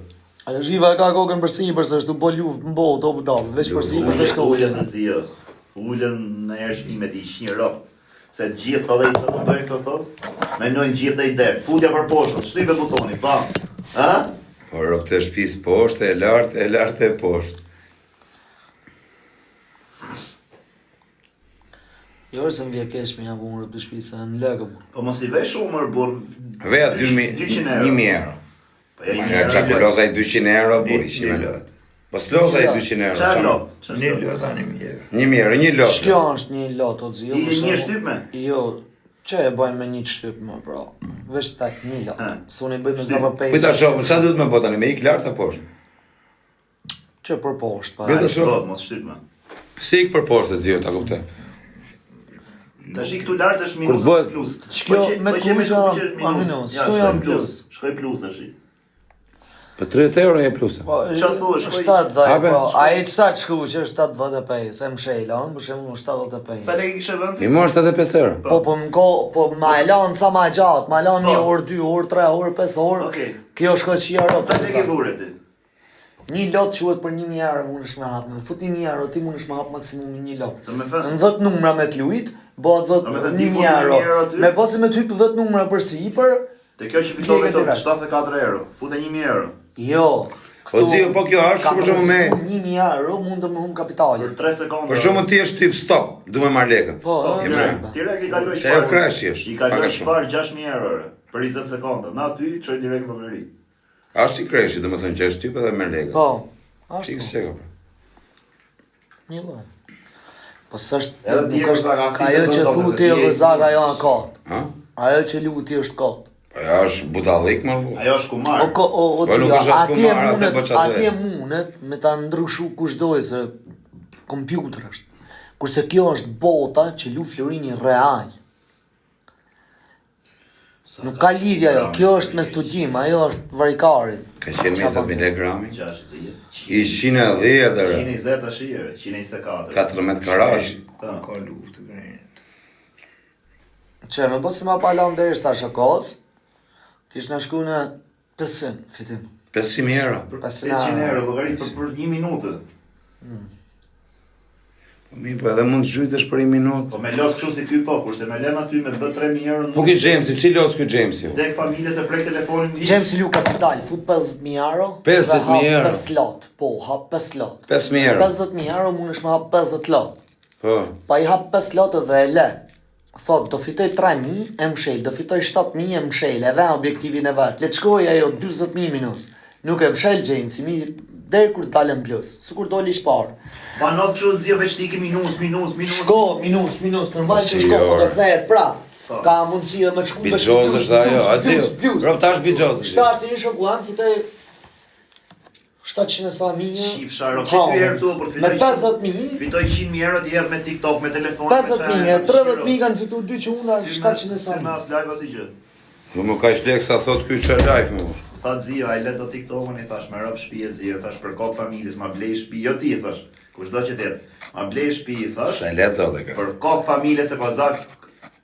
Ajo zhiva e ka kokën për sipër, se është u bë luftë në botë, o budall, veç për sipër të shko Ullën aty jo. Ullën në herë shpimet i 100 rop. Se të gjithë thotë i të bëjnë këtë thotë. Menojnë gjithë e ide. Futja për poshtë, shtype butoni, pa. Ha? po rop të shtëpis poshtë, e lartë e poshtë. Jo se më vje keq me jam vunur të shtëpisë në lëgëm. Po mos i vesh shumër burr. Veja 200 euro. 1000 euro. Po ja Ja çakuloza i 200 euro Një buri shime. lot. Po s'loza i 200 euro. Çfarë lot? Një lot tani më jep. 1000 euro, një lot. Kjo është një lot o zi. Një shtyp me? Jo, që e bëjmë me një shtyp më pra. Vesh tek një lot. S'unë i bëjmë me Shtyp. zava Po ta 5. shoh, çfarë duhet më bë tani? Me ik lart apo poshtë? Që për poshtë pa. Vetë shoh. Lot, mos shtyp me. Si ik për poshtë zio, ta kuptoj. Tash këtu lart është minus bëhet- plus. Kjo me kuqja, minus, Ja, s'u shkoj jam plus. plus. Shkoj plus tash. Po 30 euro e plusa. Po, Çfarë thua, shkoj- 70, Hape? po, ai sa shku që është 75, e mshela, unë për shembull 75. Sa lekë kishe vënë ti? I mor 75 euro. Po më po ma e lanë sa ma gjatë, ma lanë Po. 1 orë, 2 orë, 3 orë, 5 orë. Okej. Kjo shko që euro. Sa lekë vure ti? Një lot quhet për 1000 euro mund është me hap. Në fut 1000 euro ti mund është me hap maksimumi një lot. Do me thënë, Në 10 numra me t'lujt, bëhet Do me thënë, ti 1000 fut 1000 euro euro. ty? Me posi me ty për 10 numra për sipër, te kjo që fiton Lekë vetëm të 74 euro. Fute 1000 euro. jo. Po zio, po kjo është për shembull me 1000 euro mund të më hum kapitalin. Për 3 sekonda. për shembull ti je typ stop, du me marr lekët. Po, Ti është. direkt i kaloj Se ajo crash është, I kaloj pak a shumë. shpar 6000 euro për 20 sekonda. Na aty çoj direkt në lotëri. Është i kreshi, domethënë që është typ edhe me lekët. Po. Ti Ashtu. se ka. Një lloj. Po s'është Edhe nuk tjerë është pak as ajo nisë që të thu ndodhe, ti se edhe ti zaga je- ajo në kot. Ha? Ajo që lu ti është kot. Po ja është budallik më bu. Ajo është kumar. O Po, nuk cia, është as atje kumar, atë mundet, po çfarë atje doje? mundet me ta ndryshu kushdoj se kompjuter është. Kurse kjo është bota që lu Florini real. Nuk ka lidhja ajo, kjo është me studim, ajo është varikari. Ka qenë 20.000 lekë grami. 60. I 110 edhe 120 tash i ere, 124. 14 karash. Ka. Ka luftë grenjë. Që me posi ma palon deri shta shakos, kish në shku në 500 fitim. 500 euro. Për 500 euro llogarit për 1 minutë. Po mi, po edhe mund të zhytesh për 1 minutë. Po me los kështu si ky po, kurse me lem aty me bë 3000 euro. Po ki Jamesi, si los ky Jamesi? Dek familje se prek telefonin një. James lu kapital, fut 50.000 euro. 50.000 dhe hap euro. 5 lot, po, hap 5 lot. 5.000 euro. 50.000 euro mund është me hap 50 lot. Po. Pa i hap 5 lot dhe e le. Thot, do fitoj 3.000 e mshel, do fitoj 7.000 e mshel, e dhe objektivin e vetë. Le të shkoj ajo 20.000 minus. Nuk e mshel Jamesi, mi deri kur dalën plus, sikur doli shpar. Pa not kështu nxjerr veç tiki minus. Shko, minus, normal që Si, shko, po jo, do kthehet prap. Po. Ka mundësi edhe me të shku me Bixhoz është ajo, aty. Rob tash Bixhoz. Shtash të një shokuan, fitoj 700 e sa minja. Shif sharo, ti herë këtu për të Me fitoj. 50.000, Fitoj 100.000 euro ti hedh me TikTok, me telefon. 50.000, 30.000 kanë fitu 2 që una, 700 e sa Me minja. as live as i gjë. Po më ka shlek sa thot ky çfarë live më. Tha Zio, ai le do TikTokun i thash me rob shtëpi Zio, thash për kop familjes, ma blej shtëpi, jo ti thash. Kushdo që të jetë. Ma blej shtëpi thash. Sa let do të ka. Për kop familjes e kozak.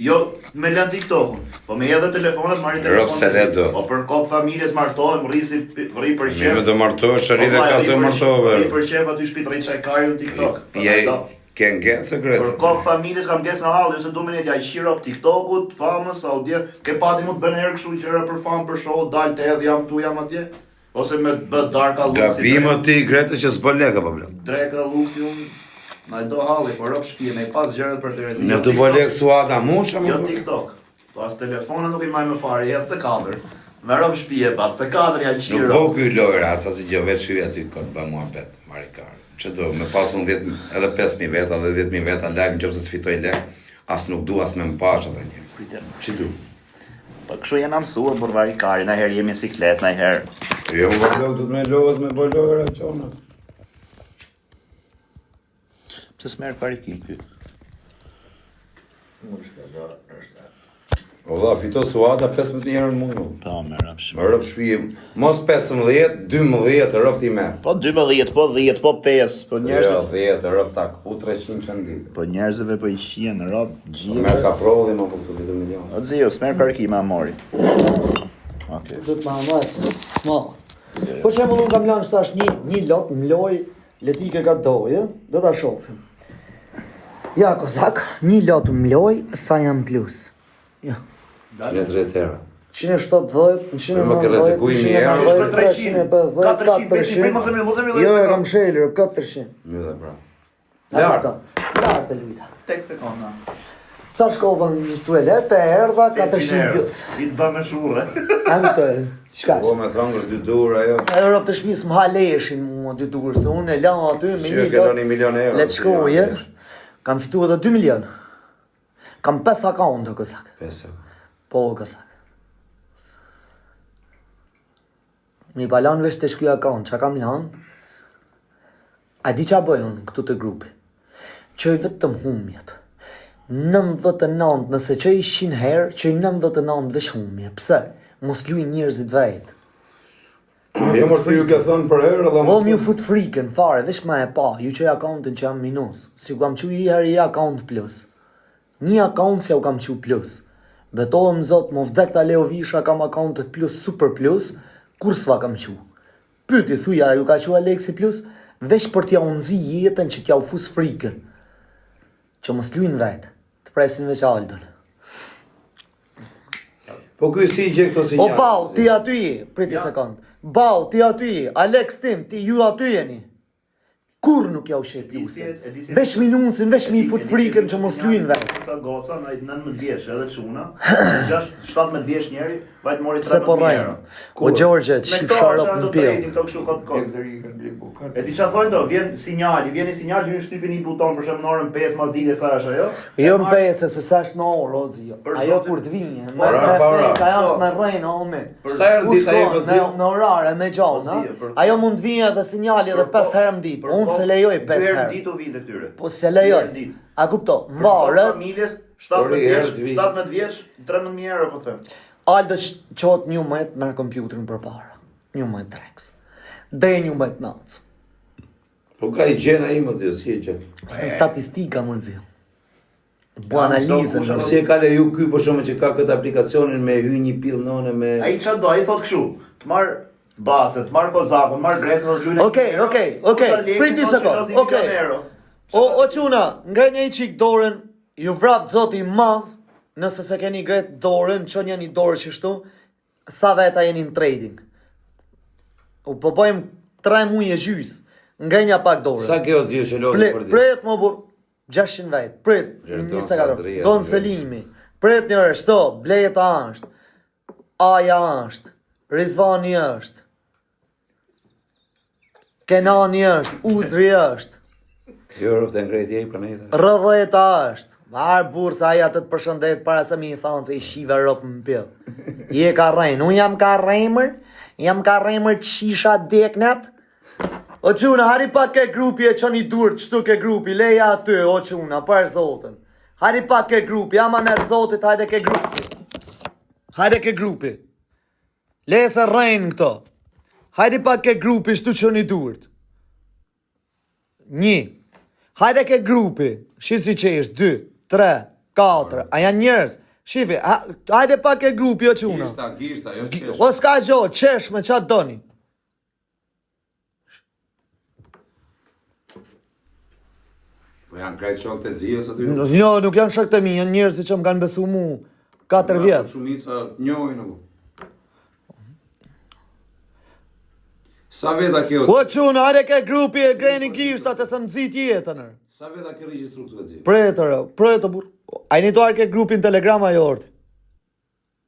Jo me lën TikTokun, po me edhe telefonat marri Rob, se le do. Po për kop familjes martohem, rri për Mi qef. më do martohesh, rri dhe ka se martove. Rri për qef aty shtëpi rri çaj kariun TikTok. Je ke ngecë Për grecë. kop familjes kam nges në hall, ose do më ne ja qiro TikTokut, famës, audio, ke pati mund të bën herë kështu gjëra për famë, për show, dal te edhe jam tu jam atje. Ose me bë darka luksi. Gabimo ti Grecë që s'bën lekë apo blet. Dreka luksi unë. Na do halli, por rob shtëpi me pas gjërat për të rrezik. Në të bën lekë suata musha Jo më. TikTok. Pas telefona nuk i maj më fare, jep të 4. Me rob shtëpi pas të 4 ja Nuk qiro. po ky lojra, as asnjë gjë veç hyj aty kot bë muhabet, marikar. Ç'do, me pas unë 10 edhe 5000 veta dhe 10000 veta live nëse s'fitoj lek, as nuk dua as me mpaç atë një. Ç'i du? Po kështu jena mësuar për varikari, na herë jemi siklet, na herë. Jo, më vlog du të me logës me bë lojra çona. Pse s'merr varikim ky? O dha, fito suada 15.000 euro në mundu. Po, merr apsh. Më rëp shpi, mos 15, 12 rëp ti merr. Po 12, po 10, po 5, po Jo, njerëzve. 10 rëp tak, u 300 çandi. Po njerëzve po i qihen në rob, Merr ka prodhi më po këtu 2 milion. O Zio, s'merr parkima mori. Okej. Do të ma marrë, s'ma. Për shembull unë kam lanë shtash një lot në loj, letike ka doje, do ta shohim. Ja, kozak, një lot në loj, sa jam plus. Ja. 130 euro. 170, Më ke rrezikuar 1000 euro. 350, 400, mos e jo e kam shelër, 400. Mirë dhe pra. Lart e lujta. Tek sekonda. Sa shkova në tualet, e erdha 400 pjus. I të bë me shurë. Antë, çka? Po me thangër 2 dur ajo. E rrop të shtëpisë më haleshin mua 2 durë, se unë e la aty me Që ke dhënë 1 milion euro. Le të shkojë. Kam fituar edhe 2 milion. Kam 5 account kësak. Pesa. Po kësak. Mi balan vesh të shkuj account, qa kam lanë? A di qa bëj unë këtu të grupi? Qoj vetëm humjet. 99 nëse qoj 100 herë, qoj 99 vesh humje. Pse? Mos luj njerëzit vetë. Jo mos ti ju ke thënë për herë edhe O m'ju fut frikën, fare, vesh ma e pa, ju qoj accountin që jam minus. Si kam qu i herë i account plus. Një account se u kam qu plus. Betohem zot, më vdek ta Leo Visha kam accountet plus, super plus, kur s'va kam qu. Pyti, thuja, ju ka qu Alexi plus, vesh për t'ja unëzi jetën që t'ja u fus frikën. Që mos luin vetë, të presin veç Aldon. Po ky si gje këto O sinjale? bau, ti aty je, priti sekund. Bau, ti aty je, Alex tim, ti ju aty jeni. Kur nuk ja u sheh plusin. Vesh minusin, vesh mi fut frikën që mos luin vetë. Sa goca, në 19 vjeç edhe çuna, 17 vjeç njeri, vajt mori 13 Se po rrejnë. euro. O Gjorgje, të shif sharop në pjell. Këto kështu kot kot. Deri kanë blik bukat. E di çfarë thonë do, vjen sinjali, hyn shtypin një buton për shemb në orën 5 mas dite sa është ajo. Jo më pese se sa është në orë, o zi. Ajo kur të vinje. Ajo është me rrejnë, o me. Sa herë dita e Në në orare, me gjona. Ajo mund të vinje dhe sinjali edhe 5 herë më ditë. Unë se lejoj 5 herë herë. ditë u vinte këtyre. Po se lejoj. A kupto, varë. Familjes 17 vjeç, 13000 euro po them. Aldo qot një mëjt merë kompjuterin për para. Një mëjt Drex. Drej një mëjt nac. Po ka i gjena i më zjo, si e gjë. Statistika më zi. Bu analizën. Si e ka leju ky për shumë që ka këtë aplikacionin me hy një pill nëne me... Ai çfarë do, ai thot kështu, të marr basët, të marr kozakun, marr grecën dhe gjujnë. Okej, priti sekond. O quna, ngrenja i qik dorën, ju vrap zoti madh, nëse se keni gret dorën, qën janë i dorë qështu, sa veta jeni në trading. U po bëjmë 3 muaj e gjys, ngrenja pak dorën. Sa kjo zjo që lozë për ditë? Pret më bur, 600 vetë, pret, 24, Don Selimi, pret njërë, shto, Blejeta është, Aja është, Rizvani është, Kenani është, Uzri është, Jo, rëpë të ngrejtje i për nejtë. Rëdheta është, marë burë sa aja të të përshëndet para se mi i thonë se i shive rëpë më pjellë. Je ka rejnë, unë jam ka rejmër qisha deknet. O quna, hari pak ke grupi e qoni durë, qëtu ke grupi, leja aty, o quna, për zotën. Hari pak ke grupi, amanet zotit, hajde ke grupi. Hajde ke grupi. Le se rejnë këto. Hajde pak ke grupi, shtu qoni durët. 1. Hajde ke grupi, shisi që ishtë, 2, 3, 4, a janë njërës, shifi, hajde pak ke grupi, o quna. Gishta, jo qesh. O s'ka gjo, qesh me qatë doni. Po janë krejt shok të zio sa ty? Jo, nuk janë shok të mi, janë njërës që më kanë besu mu 4 vjetë. Shumica njojnë u. Sa veta kjo? O quna, hajde ke grupi e greni gishtat e se më zit jetën. Sa veta ke regjistru këtu e zio? Pretë, bur. A i një tuar ke grupin Telegrama e orët.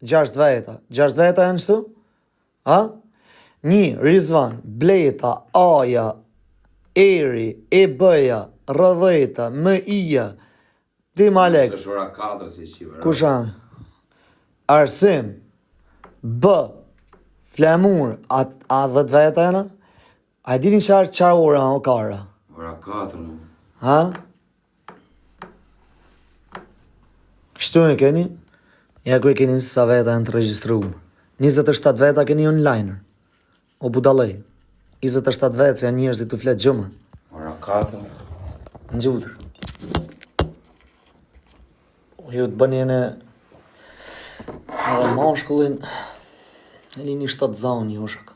6 veta. 6 veta janë qëtu? Ha? 1. Rizvan, Bleta, Aja, Eri, Ebëja, Rëdheta, Më-ija, Tim Alex. Se shora 4 si qive. Kusha? Arsim, B, Flamur, a 10 veta jena? A i dini qarë ora o kara? Ora 4 mu. Ha? Kështu e keni? Ja ku e keni sa veta janë të regjistruar. 27 veta keni onliner. O budalej. 27 vetë se janë njerëzit të fletë gjëmë. Ora 4. Në gjutër. Ju të bëni në edhe mashkullin e lini 7 zani oshak.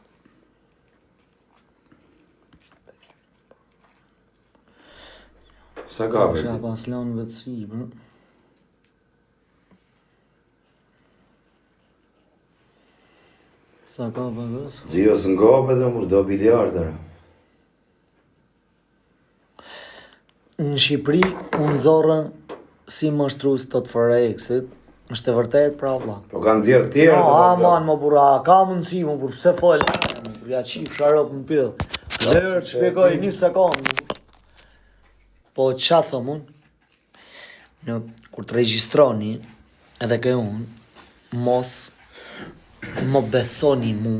Sa ka Shka vezi? pas lanë vetë svi, bro. Sa ka vëgës? Zio së ngope dhe mur do biliardër. Në Shqipëri, unë zorën si mashtrues tot Forexit, është e vërtet pra vlla. Po kanë nxjerr tjerë. No, aman më burra, ka mundësi më burr, pse fol? Ja qif sharop në pill. Lërë të shpjegoj 1 sekond. Po qa thëm unë? Kur të regjistroni, edhe ke unë, mos më besoni mu,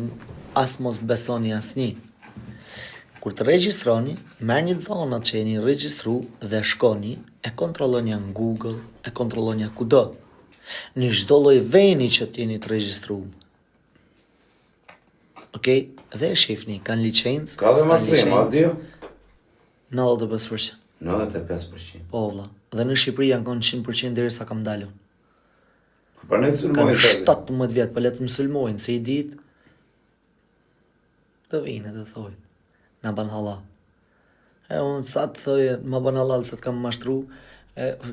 as mos besoni asnjë. Kur të regjistroni, merr një dhona që jeni regjistru dhe shkoni, e kontrolloni në Google, e kontrolloni kudo. Në çdo lloj veni që t'jeni të regjistruar. Okej? Dhe e shifni, kanë licencë, Ka dhe mashtrim, a di? 95%. 95%. Po vlla. Dhe në Shqipëri janë konë 100% derisa kam dalun. Për ne Kanë sulmojnë të 17 vjet, po le të mësulmojnë, se i ditë të vinë dhe thojnë, na ban halal. E unë sa të thojë, ma ban halal se të kam mashtru,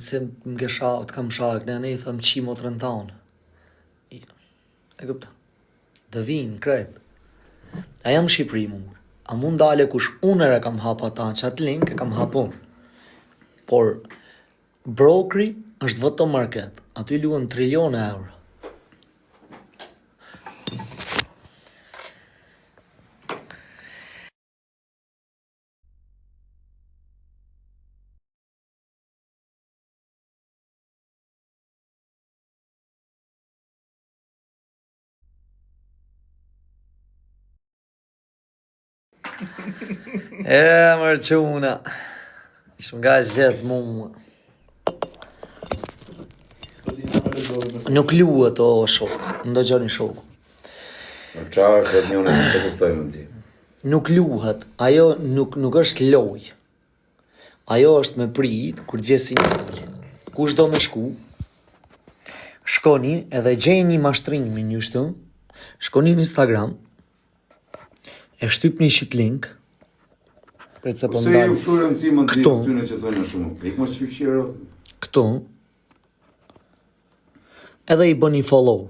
se më të kam shak, ne i thëm qimo të rëntaun. E këpta. Dhe vinë, kretë. A jam Shqipëri mund. A mund dale kush unë e kam hapa ta, që atë link e kam hapun. Por, brokeri është vetëm market. Aty luan trilione euro. Mërë quna. Ishmë nga zjedh mua. Nuk luhet o shok, ndëgjoni shok. Në qa është dhe njone që të kuptojnë në ti. Nuk luhet, ajo nuk është loj. Ajo është me prit, kur gjesi një. Kush do me shku, shkoni edhe gjeni një mashtrimi një shtu, shkoni në Instagram, e shtyp një shit link, pret se po Se ju shurën si më të Këtu. tyne që thonë në shumë. Ik më shqipqiro. këtu, edhe i bëni follow.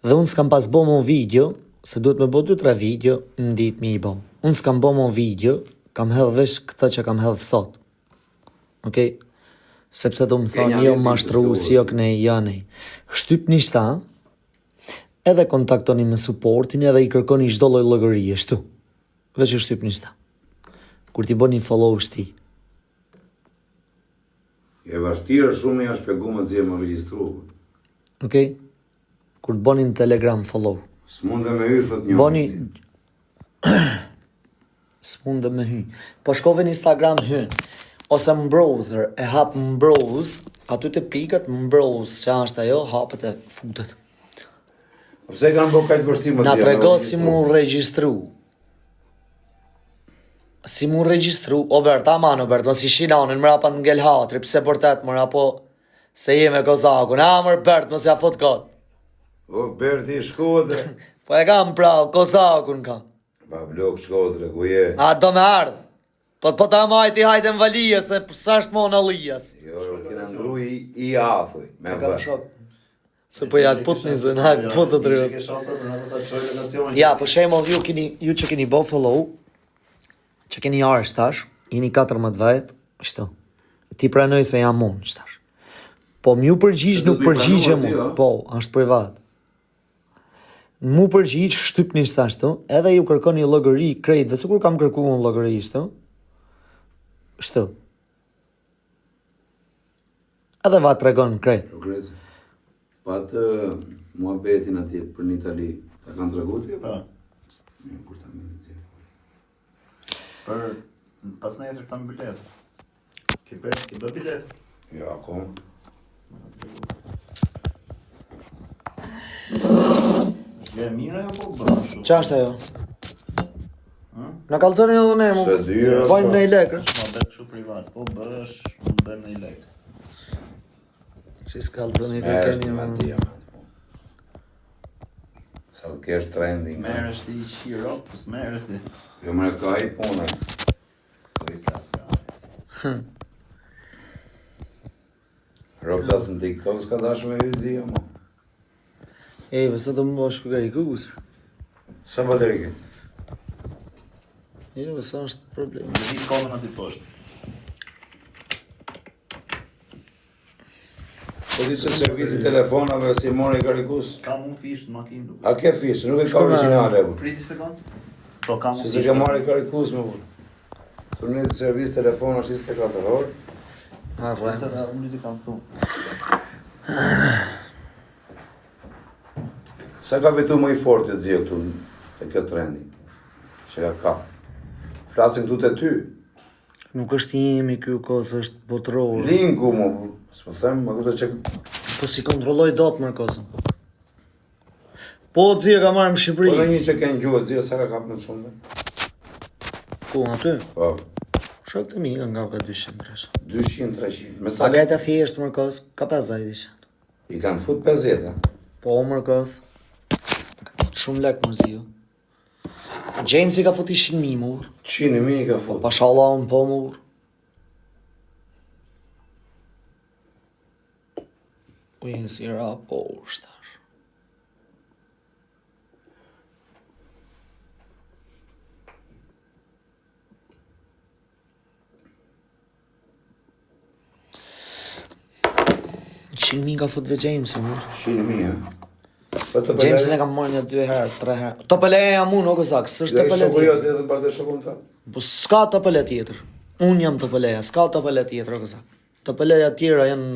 Dhe unë s'kam pas bo mon video, se duhet me bo 2-3 video, në ditë mi i bo. Unë s'kam bo mon video, kam hedh vesh këta që kam hedh sot. Okej? Sepse do më thonë, një jo ditë mashtru, të si jo kënej, ja nej. Shtyp një shta, edhe kontaktoni me supportin, edhe i kërkoni çdo lloj llogarie, shtu. Veç u shtyp një shta. Kur ti bëni follow shti. E vështirë shumë ja shpjegu më të zje më registru. Okej? Kur të bëni në Telegram follow. S'mund dhe me hyrë, thot një. Boni s'mundë me hy. Po shkove në Instagram hyn. Ose në browser, e hap në browse, aty të pikët në browse, që është ajo, hapët e futet. Pse kanë bërë kajtë vështirë më të Na zje? trego si mu regjistru. Si mu regjistru, Obert, aman Obert, mos i shinonin, mëra pa ngel hatri, pse portet mëra po, se jeme kozakun, amër Bert, mos ja fut kot. O, Berti, Shkodre. Po e kam pra, kozakun kam. Ba blok Shkodre, ku je? A do me ardh. Po ta majti hajde në valija, se sa është mo në lijas. Jo, kina ndru i afuj. Me Kam vë. shok. Se po jak put një zën, hak put të drejt. Ja, për shembull ju që keni bo follow, që keni arsh tash, jeni 14 vjet, kështu. Ti pranoj se jam unë tash. Po m'ju përgjigj Se nuk do t'i përgjigjem pranua ti, unë. a? Po, është privat. Mu përgjigj shtypni ashtu, edhe ju kërkoni llogari krejtve, sikur kam kërkuar unë llogari ashtu. Kështu. Edhe va tregon krejt. Progres. Pa të muhabetin atje për në Itali, ta kanë treguar ti? Po. Jo, kur ta mirë ti. Për pas nesër kam bilet. Ki bë bilet. Jo, akoma. Je mirë apo bën ashtu? Qa është ajo? Në kalzoni edhe ne, mu. Se dyja, Bajmë në i lekë. Ma bëj kështu privat. Po bësh, unë bëjmë në i lek. Si s'kalzoni Merës kërkeni të më. matia. Sa të kesh trending. Merës ti shirop, s'merës ti. Jo më ka i puna. Po i plas ka. Roblas në TikTok s'ka dash me hyzi, jo mo. E, vësa të më bësh për i kusër. Sa baterike? Jo, vësa është problem. Ti komen aty poshtë. Po ti se servisi telefonave si mori karikus? Kam unë fish në makinë. A ke fish, nuk e ka originale. Priti sekond. Po kam unë Se ke marrë karikus më burr. Turnit servis telefon është 24 orë. Arre. Unë i kam këtu. Sa ka vetu më i fortë të zje këtu e kjo trendi? Që ka kap. Flasim këtu të ty. Nuk është jemi kjo kosë, është botëror. Linku më, s'po them, më këtë që... Po si kontrolloj dot Markozën. Po zje ka marrë në Po Shqipëri. dhe një që kënë gjuhë zje, sa ka kap më shumë? Ku aty? Po, Shok të mi nga ka 200 dresh. 200-300. Me Sa sa gajta thjesht Markoz, ka 50 isha. i kanë fut 50, Po Markoz. Ka fut shumë lek më zio. Jamesi ka fut 100.000 mur. 100.000 i ka fut. Pashallah unë po mur. Ujnë si ra po shtash. Qimi ka fut ve Jamesi mur. 100.000, ha? Po të Jamesin e kam marrë një 2 herë, 3 herë. Të pële e jam unë, o kësak, s'është të pële Shoko jo tjetër. të edhe bërë dhe shokon të atë. Po s'ka të pële tjetër. Unë jam të pëleja, s'ka të pële tjetër, o kësak. Të pëleja tjera janë,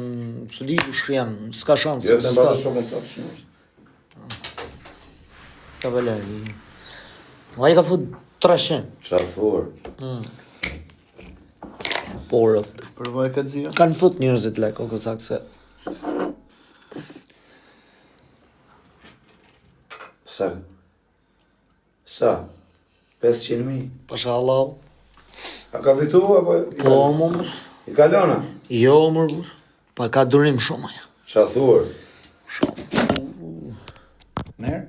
së di kush janë, s'ka shansë, Jo të bërë dhe s'ka. shokon të atë, shumë është. Të pëleja. Ma i ka fut 300. Qa thurë. Por, Përvoj këtë zio? kanë fut njerëzit lek, o kësak, se... Sa? Sa? 500.000? Pashallah. A ka fitu, apo? Po, mër. I kalona? Jo, mër. Pa ka durim shumë, aja. Qa thurë? Merë?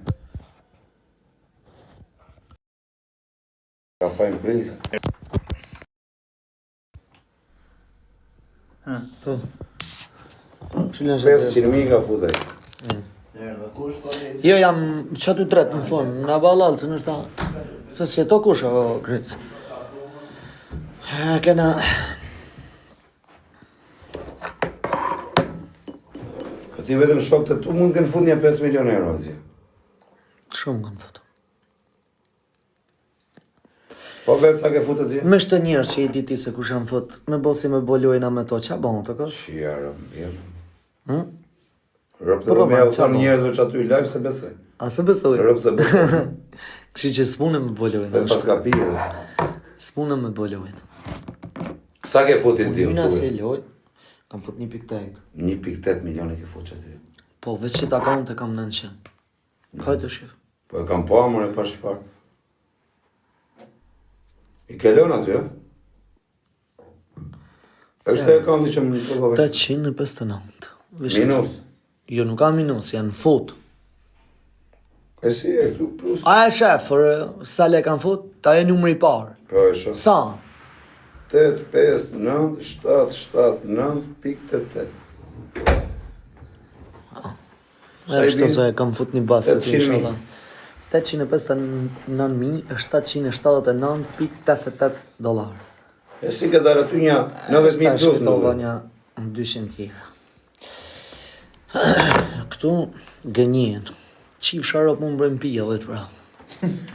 Ka fajnë prizë. Po. Qëllën shë 500.000 ka futaj. Merë dhe kush po le? Jo, jam qatu tret në fund, në balal, se nështë ta... Se si e to kush, o kretë. Kena... Po ti vetëm shok të tu mund të në fund një 5 milion euro, azje. Shumë kanë fut. Po vetë sa ke futë, azje? Me shtë njerës që i di ti se kush janë fut, me bosi me bolojna me to, qa bon të kosh? Shia, rëmë, Hm? Rëpë Po, të me qa avë bon? njerëzve që aty i live se besoj. A se besoj? Rëpë se besoj. Kështu që s'punë me bolojna, Dhe pas ka pire. s'punë me bolojna. Sa ke futë i t'ju? Unë se loj, kam fut 1.8. 1.8 milion e ke futë që aty. Po, veç që t'akaunt e kam 900. Hajtë shif. Po e kam po amur e pa shqipar. I ke lënë aty, ja? Është e akaunti që më të gove. 859. Veç që- Minus. Jo, nuk ka minus, janë fut. E si e këtu plus. A e shef, sa le kanë fut, ta e numri i parë. Po e shoh. Sa? 8, 5, 9, 7, 7, 9.88. Sa E i kështu bin? se kam fut një basë, 800.000. inshallah. 859.000 është 779.88 dolar. E si ke darë aty një 90.000 plus Shpitova në një 200 tjera. Këtu gënjen. Qif sharop më mbrojnë pija dhe të pra.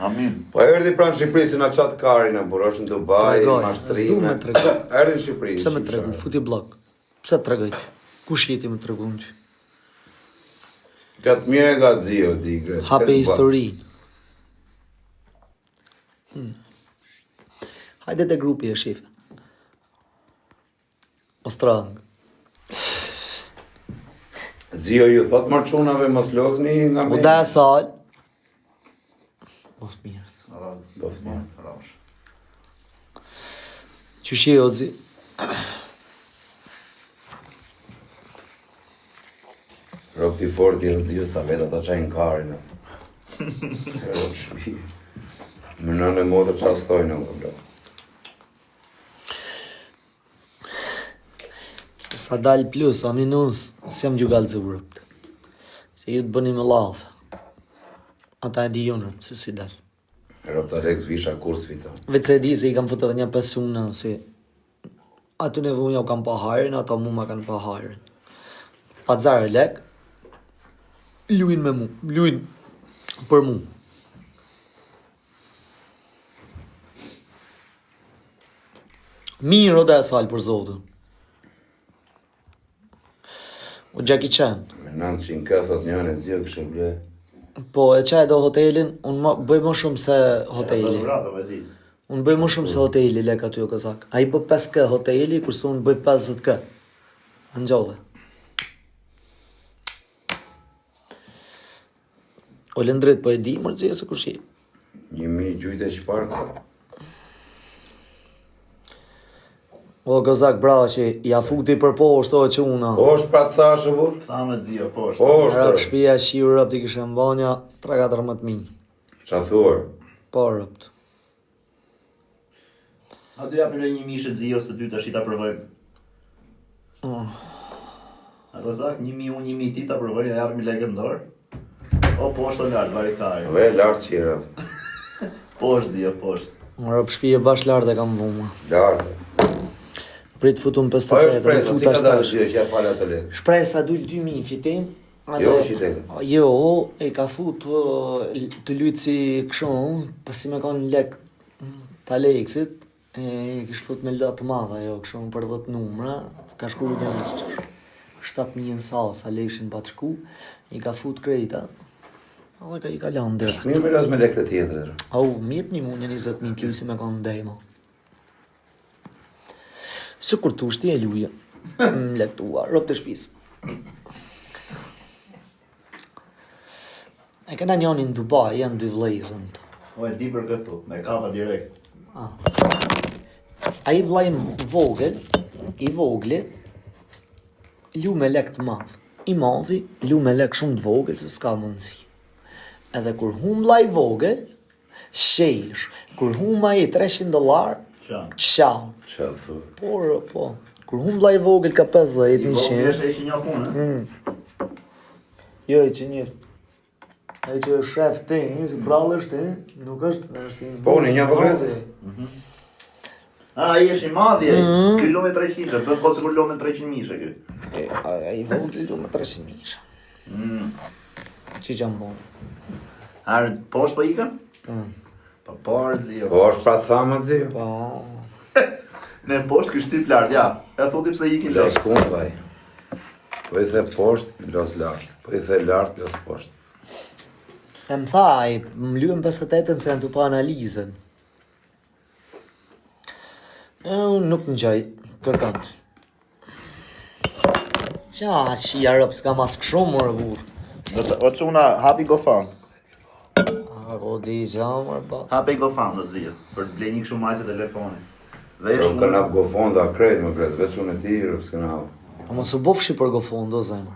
Amin. Po erdi pranë Shqipërisë në qatë karin e burë, është në Dubai, Tregoj, mashtrime. s'du me tregoj. Erdi në Shqipëri. Pse me tregu, futi blok. Pse të tregoj ti? Kush jeti me tregu në ty? Ka të mire nga dzio ti, Gret. Hape histori. Hajde te grupi e shife. Ostrang. Dzio ju thot marçunave mos lozni nga U me. da e sal. Bof mirë. Do të mirë. Rash. Qyshi o zi? Rokti forti e dzio sa veta ta qajnë karin. Rok shpi. Më nënë e modë qastojnë, bro. Sa dal plus, a minus, s'jam gjugal zë vërëpt. Se ju të bëni me lafë. Ata e di jonë, se si dal. Rok të Alex visha kurs vita. Vetë se e di se i kam fëtë edhe një pesuna, se aty në vunja u kam pa harin, ata mu ma kanë pa harin. Pazar lek, luin me mu, luin për mu. Mirë o dhe sal për zotën. O Jackie Chan. Me 900 kë thot njëri zio kështu ble. Po e qaj do hotelin, unë bëj më shumë se hoteli. Unë bëj më shumë se hoteli lek aty o Kozak. A I bë 5K hoteli, kurse unë bëj 50K. Angjove. O lëndrit, po e di, mërëzje se kush je. 1000 gjujtë e çfarë? O Kozak, bravo që ja futi për poshtë o që una. Poshtë pra thashë bu? Thamë zio poshtë. Poshtë. Rap shpia shiu rap t'i kishe mbanja 3-14 Qa thuar? Po rapt. A do japim një mishë zio se dy tash I ta provojmë. A Kozak, 1000 unë 1000 ti ta provojmë, ja japim lekë në dorë. O poshtë o lartë, varikari. Ve lartë që I rap. Poshtë zio, poshtë. Rap shpia bash lartë e kam vuma. Lartë. Prit futun Po e 58, shpresa, si futa ka dalë 7. që ja falja të letë. Shpresa dul 2000 fitim. Jo, qytetë. Jo, e ka fut të lutë si këshon, për si me kanë lek të Alexit, e kish fut me lot të madha, jo, këshon për 10 numra, ka shku një 7.000 në salë, sa leshin pa të shku, I ka fut krejta, I ka lanë dhe. Mirë me lësë me lekë të tjetër. Au, mirë një mundja 20.000 të lusi me kanë ndejma. Së kur tu shti e luje, më lektua, rop të shpisë. E kena njënin në Dubai, janë 2 vlejzën. O e di për këtu, me kava direkt. A I vllai I voglit, lu me lek të madh. I madhi, lu me lek shumë të vogël, se s'ka mundësi. Edhe kur hum vllai vogël, shesh. Kur hum ai $300, çau. Qa thu? Po. Kur hum vllai vogël ka 50, I 100. vogël është një punë, Jo, I që njëft. Ai që është shef ti, si prallësh ti, nuk është Po, një vogël. I është I madhi, ky lo me 300, bën kohë sikur lo me 300 mishe ky. Ai vogël lu me 300 mijë. Që jam bon. Harë poshtë po ikën? Pa parë zio. Po është pra thamë zio? Po. Në poshtë ky shtyp lart, ja. E thotim se ikin Los lek. kumë vaj. Po I the poshtë, los lartë. Po I the lartë, los poshtë. E më tha, më lyën 58-ën se janë të pa analizën. Unë nuk në gjaj, kërkant. Qa, që jarëp s'ka mas këshumë, mërë burë. O çuna hapi GoFund. Ako di qa, mërë ba. Hapi GoFund do zio, për të blej një kështu majse telefoni. Dhe Pro shumë kanë hap gofon dhe akret më kres, veç unë e ti, rëpë s'kënë hap. A mos u bofshi për gofon, do zemër.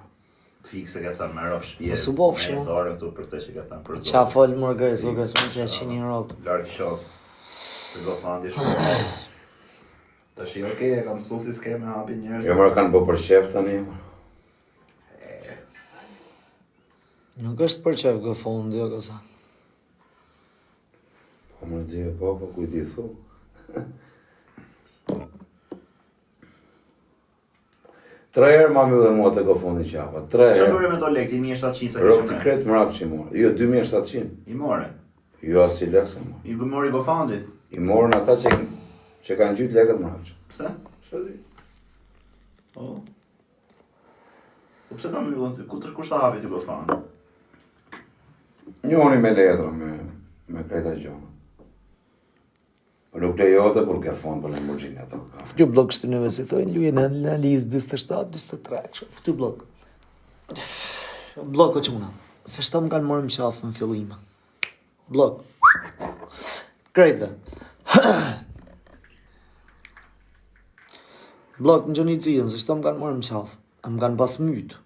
fikse ka thënë me rop shtëpie. Mos u bofshi, mo. Dorë këtu për këtë që ka thënë për Qa fol më gres, o gres, më që ja qini ropë. Larg qoftë. Se do fandi shumë. Tash i okay, e kam mësuar si s'ke me hapi njerëz. Jo mërë kanë po për shef tani. Nuk është për qef gëfondi, o kësa. Po më gjë, po kujti thu. Tre herë mami u dhe mua të gofondi qapa, 3 Çfarë herë. bëre me to lek 1700 sa Rop të kishte? kretë më rapë që i morë. Jo, 2700. I more. Jo, as si lekë se morë. I mori gofandit. I morën ata që kanë gjytë lekët më rapë. Pse? Shë di? Po. Po pse ta mbyllën ty? Kush ta hapi ty gofand? Njoni me letra, me kreta gjona. Po nuk lejote, por ke fond për Lamborghini ato. Fty blok shtë në si thojnë, luje në analizë 27, 23, kështë, fty blok. Blok o quna, se shta më kanë morë më qafë në fillime. Blok. Krejtve. Blok në gjonicijën, se shta më kanë morë më qafë. Më kanë pas mytë.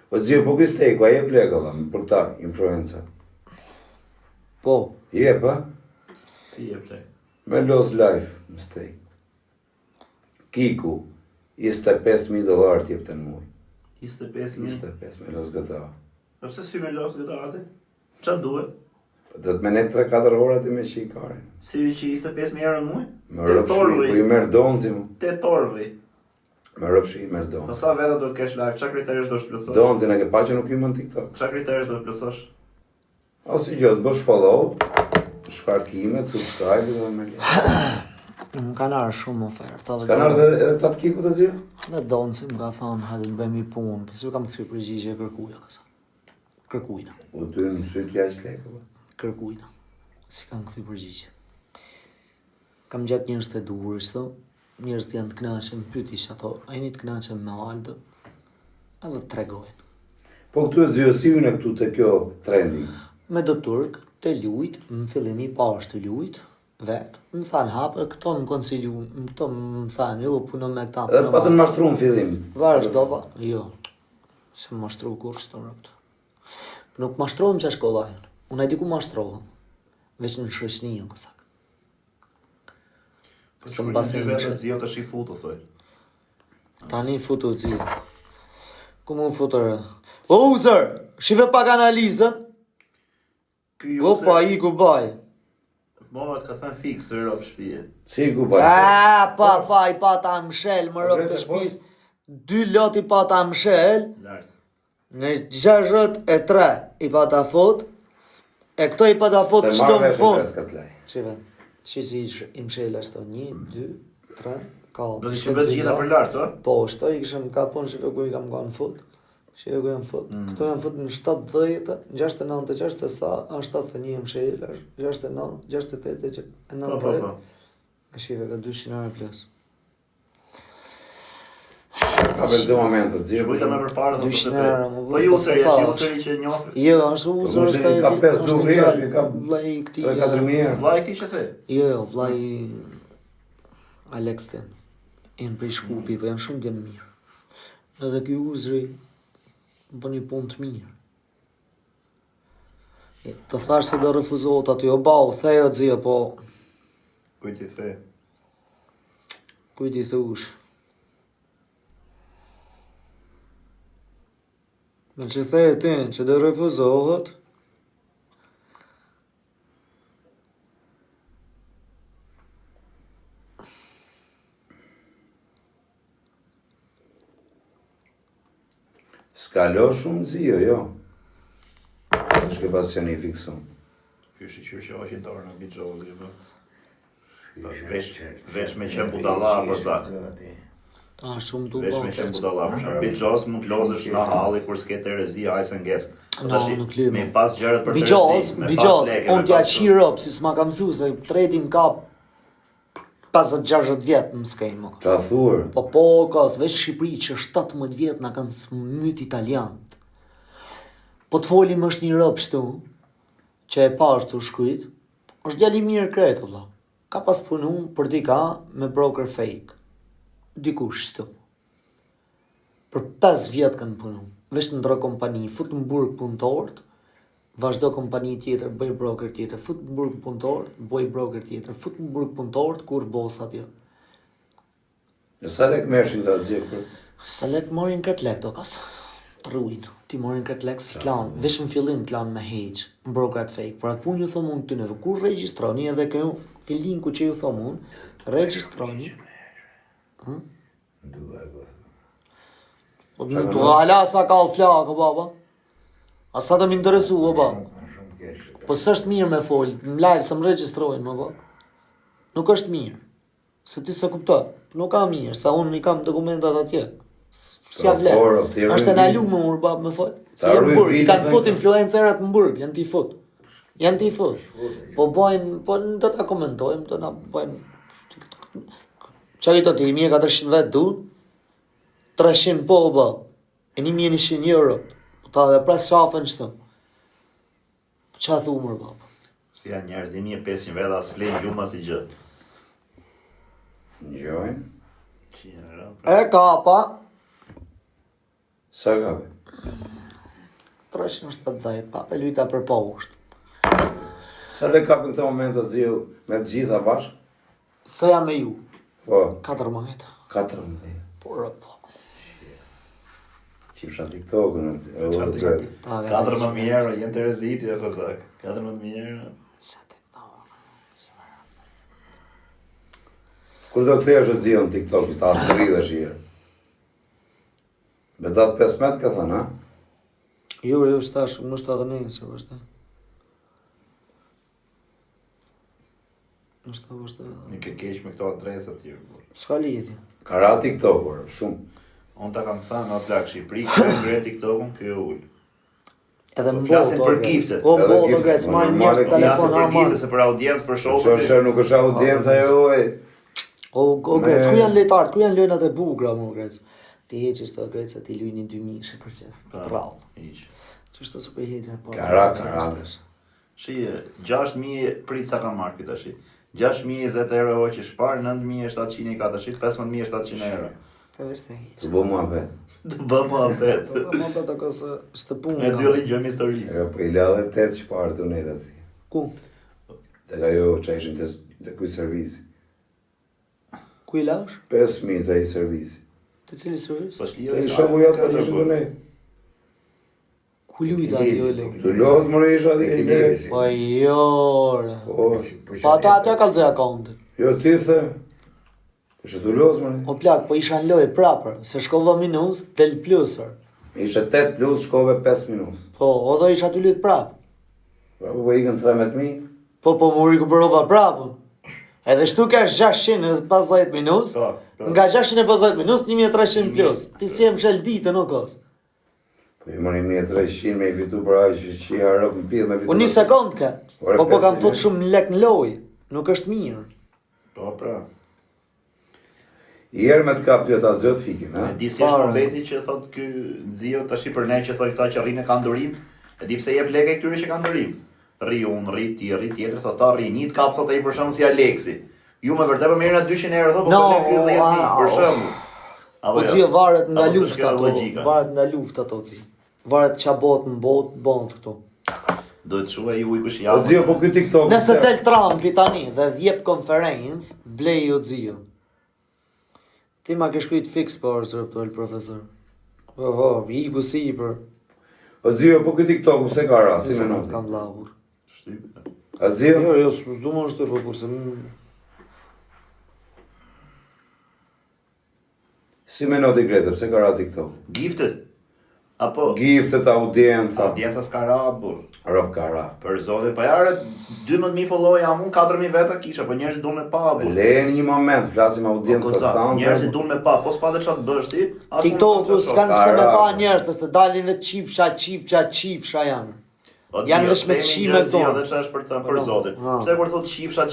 Po zio, po kistejku, a jep leka dhe, për ta, influenza. Po, Jep, ha? Si e plej. Me Los Life, mistake. Kiku, $25.000 t'jep të në muj. 25.000. 25 me Los GTA. Po pse s'fi me los këta atë? Qa duhet? Do të menet 3-4 ora ti me shikarin. Si vi që 25.000 euro në muj? Më rëpë shri, po i merë donzi mu. 8 orë rri. Me rëpshi, me do. Po sa veta do të kesh live, çka kriteresh do të plotësosh? Do, në ke pa që nuk hymë në TikTok. Çka kriteresh do të plotësosh? O si gjë, të bësh follow, shkarkime, subscribe dhe me lirë. Më kanë arë shumë oferta. Kanë ardhur edhe ta të kiku të zirë? Dhe donë si më ka thonë, hajde të bëjmë i punë, pëse kam këthy përgjigje kërkuja kësa. Kërkujna. U ty në sytë jashtë lekë, Kërkujna. Si kam këthy përgjigje. Kam gjatë njërës të duhur, ishtë, njërës të janë të knaqen, pytis ato, a jeni të knaqen me Aldo, edhe të tregojnë. Po këtu e zjësiu në këtu të kjo trending. Me do turk, të lujt, më fillimi pa është të lujt, vetë, më thanë hapë, këto më konsiliu, këto më thanë, jo, puno me këta, Edhe pa të mashtru në fillim. Vazhdova, jo, se më mashtru kur shtonë këtë. Nuk mashtrohem që shkollajnë, unë e di ku mashtrohem, veç në shoqëni jo kësak. Po Se më basen më vetë zio tash i futu thoj. Tani futu ti. Ku më futër? O, uzer, shive pak analizën, Ky opa, i ku baj. Mama të ka thënë fiks të rrop shtëpie. Si ku ba? Pa, i pa ta mshel, më rëpë të shpis, 2 lot i pa ta mshel, Lart. në 63 i pa ta fut, e këto i pa ta fut Se çdo marrë më vesh fund. e s'ka t'laj. Shive, si i mshel ashtu, 1, 2, 3, 4. Do të ishte vetë gjitha për lart, ë? Po, shto i kishëm ka punë shive ku i kam gone fut. Shive ku jam fut. Këto janë fut në 70, 69, 60 sa, a 71 mshel, 69, 68, 90. Po. E shive ka 200 euro plus. Ka për 2 momentet, zirë. Shkujta më përpara thotë 200 se. euro, më Po vjen ju pas usëri, pas. është usëri që njohë. Jo, ashtu uzër Po, është ka 5 dukri, është, ka vllai i këtij. 3-4 mijë. Vllai ti që the. Jo, vllai Alex Ten. Janë prej Shkupi, po janë shumë djemë mirë. Edhe ky uzri bën një punë të mirë. Të thash se do refuzohet aty, o bau, thejo xhia, po Kujt i the? kujt i thush? Me që theje ti, që do refuzohet, S'kalo shumë zio, jo. Shke pas që një fiksu. Ky shiqyr që hoqi dorë në bixholli, po. Vesh me qen budalla apo zak. ta shumë du Vesh me qen budalla. Për shembull, bixhoz mund të lozësh në halli kur s'ke terezi, ajse nges. nuk lyhem. Me pas gjërat për Bigjoz, me pas Bigjoz, lekë, unë me t'ja pas- qirop, si s'ma kam mësu, se trading ka 50-60 vjetë më skej më. Ta thuar. Po, ka veç Shqipëri që 17 vjetë na kanë smyt italianët. Po të folim është një rëp shtu, që e pa është të shkryt, është djali mirë kretë, vëlla. Ka pas punu për dika me broker fake. Dikush shtu. Për 5 vjetë kanë punu. Veç në ndro kompani, fut në burg punëtorët, vazhdo kompani tjetër, bëj broker tjetër, fut në burg punëtorët, bëj broker tjetër, fut në burg punëtorët, kur bosa atje. Në sa lek mershin të zirë për? Sa lek morin këtë lek do kas, të ruin, ti morin këtë lek se s'lan, vesh në fillim t'lan me heq, në brokerat fake, por atë punë ju thom unë të neve, kur regjistroni edhe ke linku që ju thom unë, regjistroni, po në të ala sa ka flakë, baba, a sa të më interesu, baba, po s'është mirë me folë, në live se më regjistrojnë, baba, nuk është mirë, se ti se kuptoj, nuk ka mirë, sa unë i kam dokumentat atje, s'ja vlen, është e nalu më urë, baba, me folë, Ta janë në rrujt burg, i vitin kanë dhe fut këto. influencerat në burg, janë t'i fut, po bojnë, po do ta komentojmë, do na bojnë, qari të ti, 1400 vetë du, 300 po, ba, e 1100 euro, po ta dhe pres shafën qëtë. Qa thumër, ba? Si janë njerëz 1500 veta as flenë gjuma si gjë. Njojnë. E kapa, Sa ka be? 370, pa, pe lujta për poshtë. Sa lek ka për këta momentet zio me të gjitha bashkë? Sa jam me ju? Po, 14. 14. Por, po. Qisha TikTok-ën. Ta, 14.000 euro, jenë të reziti o kozak. 14.000 euro. Kur do të kthehesh të zio në TikTok, ta të rridhesh i herë. Me datë 15 ka thënë, ha? Jo, stash, më 79 se vazhdo. Më 79. Një ke keq me këto adresa të tjerë. S'ka lidhje. Ka ra TikTok, shumë. Unë ta kam thënë o plak Shqipëri, kjo ngre TikTokun, kjo ull. Edhe Po më flasin botë, për o, gifte. O, Edhe botë, gifte, grec, po, marrë normale njerës gifte. telefon, Flasin për marrë. gifte, se për audiencë, për Që show. nuk është audiencë ajo e... O, grec, ku janë lojtarët, ku janë lojnat e bugra, mo, grec? Ti heqës të grec, se ti lujni 2000 për qef, prallë. Që është të super heqën e parë. Kara. Shi, 6.000 prit sa ka marrë këtë shi. 6.020 euro që shpar, 9.700 i ka të shi, 15.700 euro. Të vështë të heqë. Të bo mua vet. Të bëmë apet. Po, më bëtë ako se së të punë. E dy rritë gjëmi histori. Po i la dhe 8 çfarë të unë aty. Ku? Tek ajo që ishin të ky servisi. Ku i lash? 5.000 të ai servisi. Të cili servis? Po E shlidhe i shoku jatë për ishin të ne. Ku lujta ati o lek? Të lodhë më isha aty e le. Po jore. Po, Pa ata ka lëzë akauntin. jo ti the. Ishte të lodhë më. O plak, po isha në lojë prapër, se shkova minus, del plusër. Ishte 8 plus, shkove 5 minutë. Po, o do isha të lutë prapë. Po ikën 13.000. Po, më rikuperova prapën. Edhe shtu ka 650 minus, Po, po. nga 650 minus, 1300 plus. Ti si e më shel ditën o kos. Po i mori 1300 me i fitu për aq që i harrop në pidh me fitu. Po një sekund ka. Ore, Po kam 50 fut shumë lek në lojë. Nuk është mirë. Po, pra. I herë me të kap ty ata zot fikin, ha? E di si është veti që thot ky nxio tash për ne që thoi këta që rrinë ka ndurim, e di pse jep lekë këtyre që kanë ndurim. Rri unë, rri ti, rri tjetër, thot ta rri, një të kap thot ai për shembull si Aleksi. Ju më vërtet më merrni 200 euro thot, po No, lekë 10.000 për shembull. Po gjë varet nga Apo s'është lufta kjo ato. logjika? Varet nga lufta ato ci. Varet ç'a bot në botë, bën këtu. Duhet shuaj ju kush O javë. zio, po ky TikTok. Nëse del Trumpi tani dhe jep konferencë, blej o xhio. Ti ma ke shkujt fix për zërptol profesor. Oho, i ku si për. O zio, po ky TikTok pse ka rast, si Nëse më nuk not. kam lavur. Shtyp. O zio, Jo, s'du më është po kurse. si më not i grezë, pse ka rast TikTok? Giftet. Apo Giftet, audienca, audienca s'ka rabur. rob ka rast. Për zotin, pa jarë 12.000 follow jam unë, 4.000 veta kisha, po njerëzit duan me pa. Po. Lejeni një moment, flasim audiencë konstante. Njerëzit duan me pa, po s'pate çfarë bësh ti? as unë TikToku s'pate s'kan çfarë pse me Ara. pa njerëz se dalin dhe çifsha janë. O, Janë Xhio, veç me themi çime gjë, këto. Xhio, dhe çfarë është për të thënë për Po, zotin. ha. Pse kur thot çifsha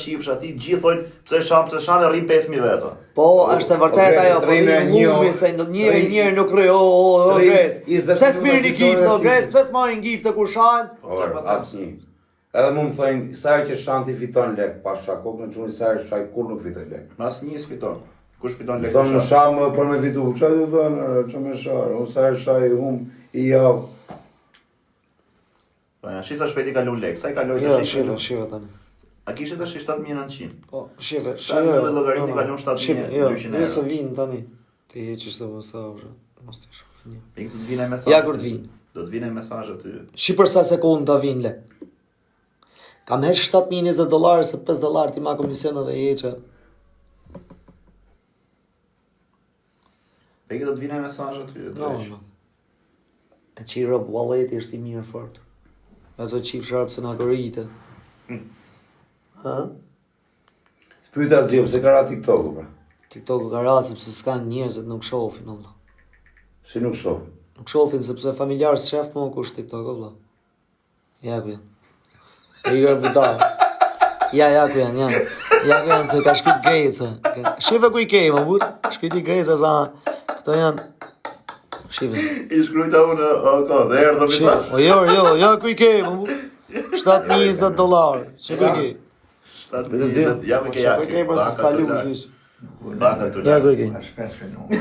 ti gjithë thonë pse shan e rrin 5.000 veta. Po, është e vërtet Grec, ajo, po trejnë një një humi orë, se trejnë- njëri nuk rri, o, trejnë Grec. 20 Pse s'mirë një minuta gift, o, fitore Grec, ti. pse s'marrin gifte kur shanë? Or, asnjë. Edhe mu më thojnë, sa herë që shanti fiton lek, pa shakok në çuni sa herë shaj kur nuk fiton lek. Mas një s'fiton. Kush fiton Më lekë? thonë në sham për me fitu, që du thonë, që me sharë, unë sa herë shaj hum i javë. Po ja, shi sa shpejt i kalon lekë, sa i kaloi Jo, tash? shive tani. A kishe tash 7.900? Po, shive, Sa në llogaritë kalon 7.200 Jo, euro. nëse vinë tani. Ti heqësh të mësavre, mos të shumë një. Pik të vjen mesazh. Ja kur të vinë. Do të vinë mesazhe ty. Shi për sa sekundë të vinë lek. Kam heq $7.020 se $5 ti ma komision edhe heqë. Pik do të vinë mesazhe ty. No. E qi rob walleti është i mirë fort. Ato qif sharp se na korite. Ha? Pyeta zio, pse ka ra TikToku, pra? TikToku ka rase sepse s'kan njerëzit nuk shohin Allah. Si nuk shoh. Nuk shohin sepse familjar s'shef më kush TikTok valla. Ja ku janë. E i gërë budar. Ja ku janë. Ja ku janë se ka shkrit Greca. Shive ku i kej më but. Shkriti Greca sa këto janë. Shive. I shkruajta unë ka, dhe erdhëm i Shive. tash. O jo ku i kej më but. $7.020. Që ku i kej? 7.020, ja me ke Që ku i kej për se s'ta lumë kysh. Banka të Ja ku lartë. i kej. Pas 5 minuta.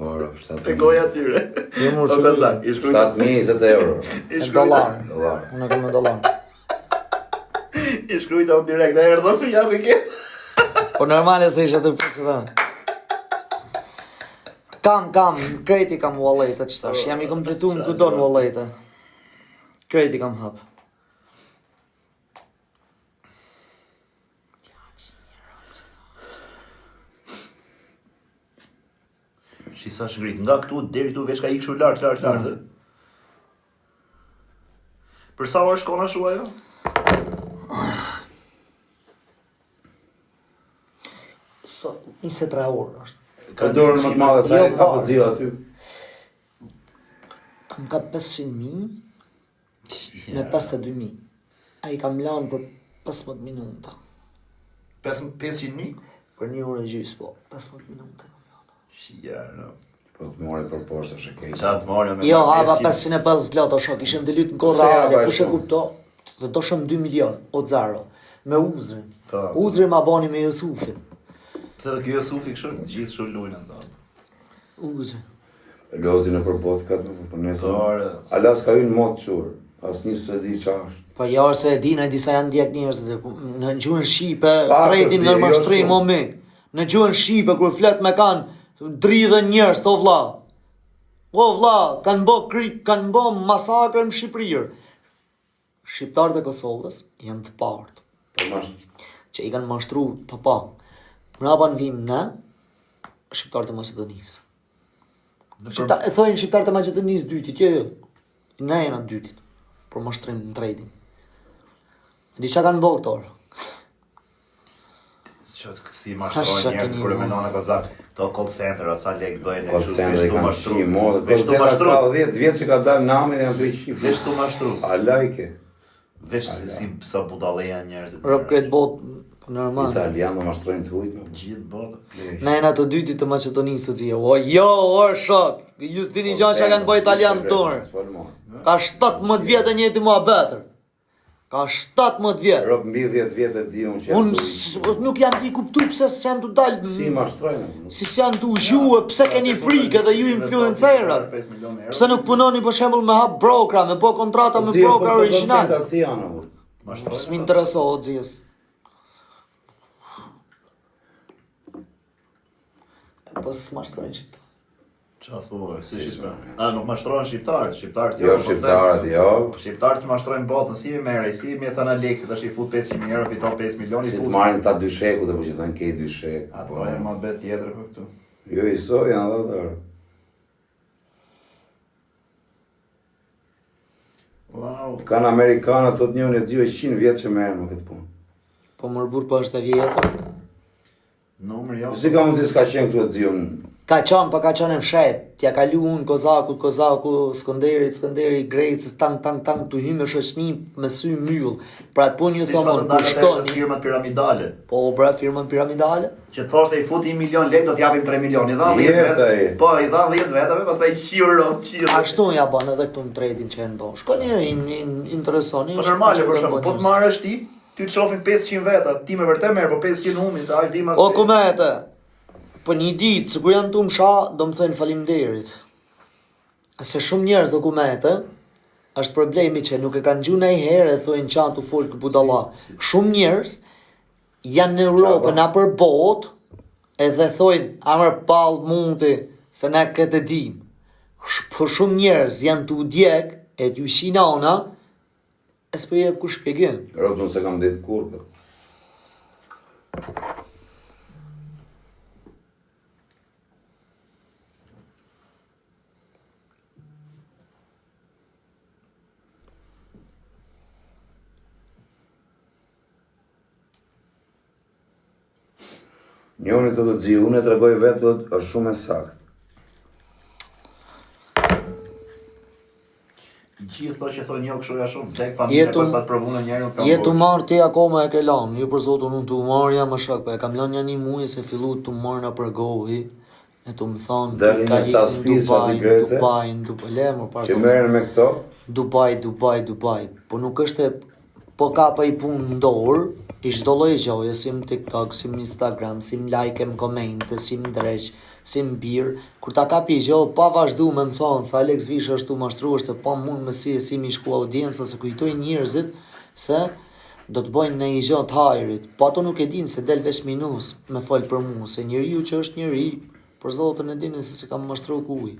Ora, 7.000. Te goja atyre. Jo mur O që kazak, i shkruajta. 7.020 euro. I shkruajta- $1. Dollar. Unë kam me $1. I shkruajta unë direkt, dhe erdhëm, ja me ke. Po normale se isha të përqë dhe. Kam, krejti kam wallete që tash, jam i kompletu në kudo në wallete. Krejti kam hap. Shi sa shngrit, nga këtu deri këtu veç ka ikë shumë lart. Për sa orë shkon ashtu ajo? Sot 23 orë është. Ka dorën më të madhe sa e ka poziu aty. Kam ka 500.000 me 52.000. Ai kam lanë për 15 minuta. 500.000? Për 1 orë e gjysmë, po, 15 minuta. Shia, no. Po të mori për poshtë është e keq. Qatë mori me Jo, hapa 550 lota shok, ishim të lytë në korale, kush e kupto, të doshëm 2 milion, o zero, me Uzrin. Po. Uzri ma bani me Jusufin. Se dhe kjo Jusufi kështu, gjithë shumë lujnë në Uzri. Lozi në përbot ka të për nesër. Tore. Alas ka hynë mod qurë, as një së di qa është. Po jo se e dina disa janë djek njerëz në gjuhën shqipe, Pa, tretin jo në mashtrim shumë. o mi. Në gjuhën shqipe kur flet me kanë dridhen njerëz, o vlla. O vlla, kanë bë masakrën në Shqipëri. Shqiptarët e Kosovës janë të partë, Po masht. që i kanë mashtru papa. Mrapa në vim në shqiptarët e Maqedonisë. E thojnë shqiptarët e Maqedonisë dytit, jo. Ne jena dytit, për mashtrim në trading. Di qa kanë bëllë këtorë? Qëtë si mashtrojnë njerëz, kur e menon e kozak, to call center, o ca lek bëjnë e Call shu, center veç i tu kanë mashtru. qi modë. Veç tu mashtru. Ka 10 vjetë që ka dalë nami dhe janë të i shifë. Veç tu mashtru. A lajke. Veç si sa budale janë njerëzit. Rëp kretë botë, normal. Italianë do mashtrojnë të hujtë. Gjithë botë. Na jena të dytit të Maqedonisë të gjithë. O jo, o shok, just dini gjanë që kanë bëjë italianë tonë. Ka 17 vjetë e njëti mua betër. Ka 17 vjetë. Rob mbi 10 vjetë e di unë që Unë nuk jam t'i kuptu pse s'janë t'u dalë. si mashtrojnë. Si s'janë t'u zhue, pse keni frikë edhe ju influencerat. Pse nuk punoni për shembull me hap brokra, me bë kontrata me brokra origjinal. Si janë apo? S'mi interesohet gjithë. Po s'mashtrojnë që. Qa thua, si shqiptarë? A, nuk mashtrojnë shqiptarët, shqiptarët Jo, shqiptarët, jo. Shqiptarët që mashtrojnë botën, si mi mere, si mi e thënë Aleksi, tash i fut 500.000 euro, fiton 5 milion, i Si të fut. marrin ta dy sheku dhe po që thënë kej dy shek. Ato e më bet tjetër për këtu. Jo i so janë dhe tërë. Wow. Kanë Amerikanët, thot njën e dzio 100 vjetë që merren me këtë punë. Po mërbur po është e vjetër. Numër jo. Si ka mundësi s'ka qenë këtu e dzio në... Ka qenë, po ka qenë në fshet. T'ja kalu unë Kozaku, Skënderi, Grecës, tang, t'u hy me shoqni me sy myll. Pra të punë ju Si thonë, shma të ku dalë të shkoni. firmat piramidale. Po, bra, firmën piramidale. Që të thoshte i futi 1 milion lek, do t'japim 3 milion. I dha 10 Jeta vetë. e. Po, i dha 10 vetave, pastaj qiro. Ashtu ja bën edhe këtu në trading që e në bënë. Shkoni, interesoni. Po normale për shembull, po të marrësh ti të shohin 500 veta, ti me vërtet merr, po 500 humin, se ai vimas. O kumete, po një ditë, sikur janë tu msha, do më thënë faleminderit. Se shumë njerëz o kumete, është problemi që nuk e kanë gjuhë ndonjëherë e thojnë qanë tu folë budalla. Shumë njerëz janë në Europë, na për botë, edhe thojnë, amër pallë mundi, se na këtë dim. Po shumë njerëz janë tu djeg, e t'ju shinana, e s'po jep kur shpjegim. Rob nuk se kam ditë kur. Njoni të zi, unë e tregoj vetë do është shumë e saktë. Gjithë to që thonë jo kështu ja shumë, tek familja Jetu- për ta provu në njërin kam. Je tu marrë ti akoma e ke lanë, ju për zotë unë tu marrë jam më shak, po e kam lanë një muaj se fillu tu marrë në për gohi, e tu më thonë, Dali ka një hiq qas në pisa Dubai, t'i greze. lemur, Që parë merren me këto, Dubai, po nuk është e, po ka pa i punë në dorë, i çdo lloj gjoje, si në TikTok, si në Instagram, si në like, më komente, si në dreq, si në birë, kur ta kapi gjohë, pa vazhdu me më thonë, sa Alex Visha është tu mashtru, është e pa mund me si mi shku audiencë, se kujtoj njerëzit, se do të bojnë në i gjohë të hajrit, po ato nuk e dinë se del veç minus me folë për mu, se njeriu që është njeri, për zotën e dini se kam mashtru kuj.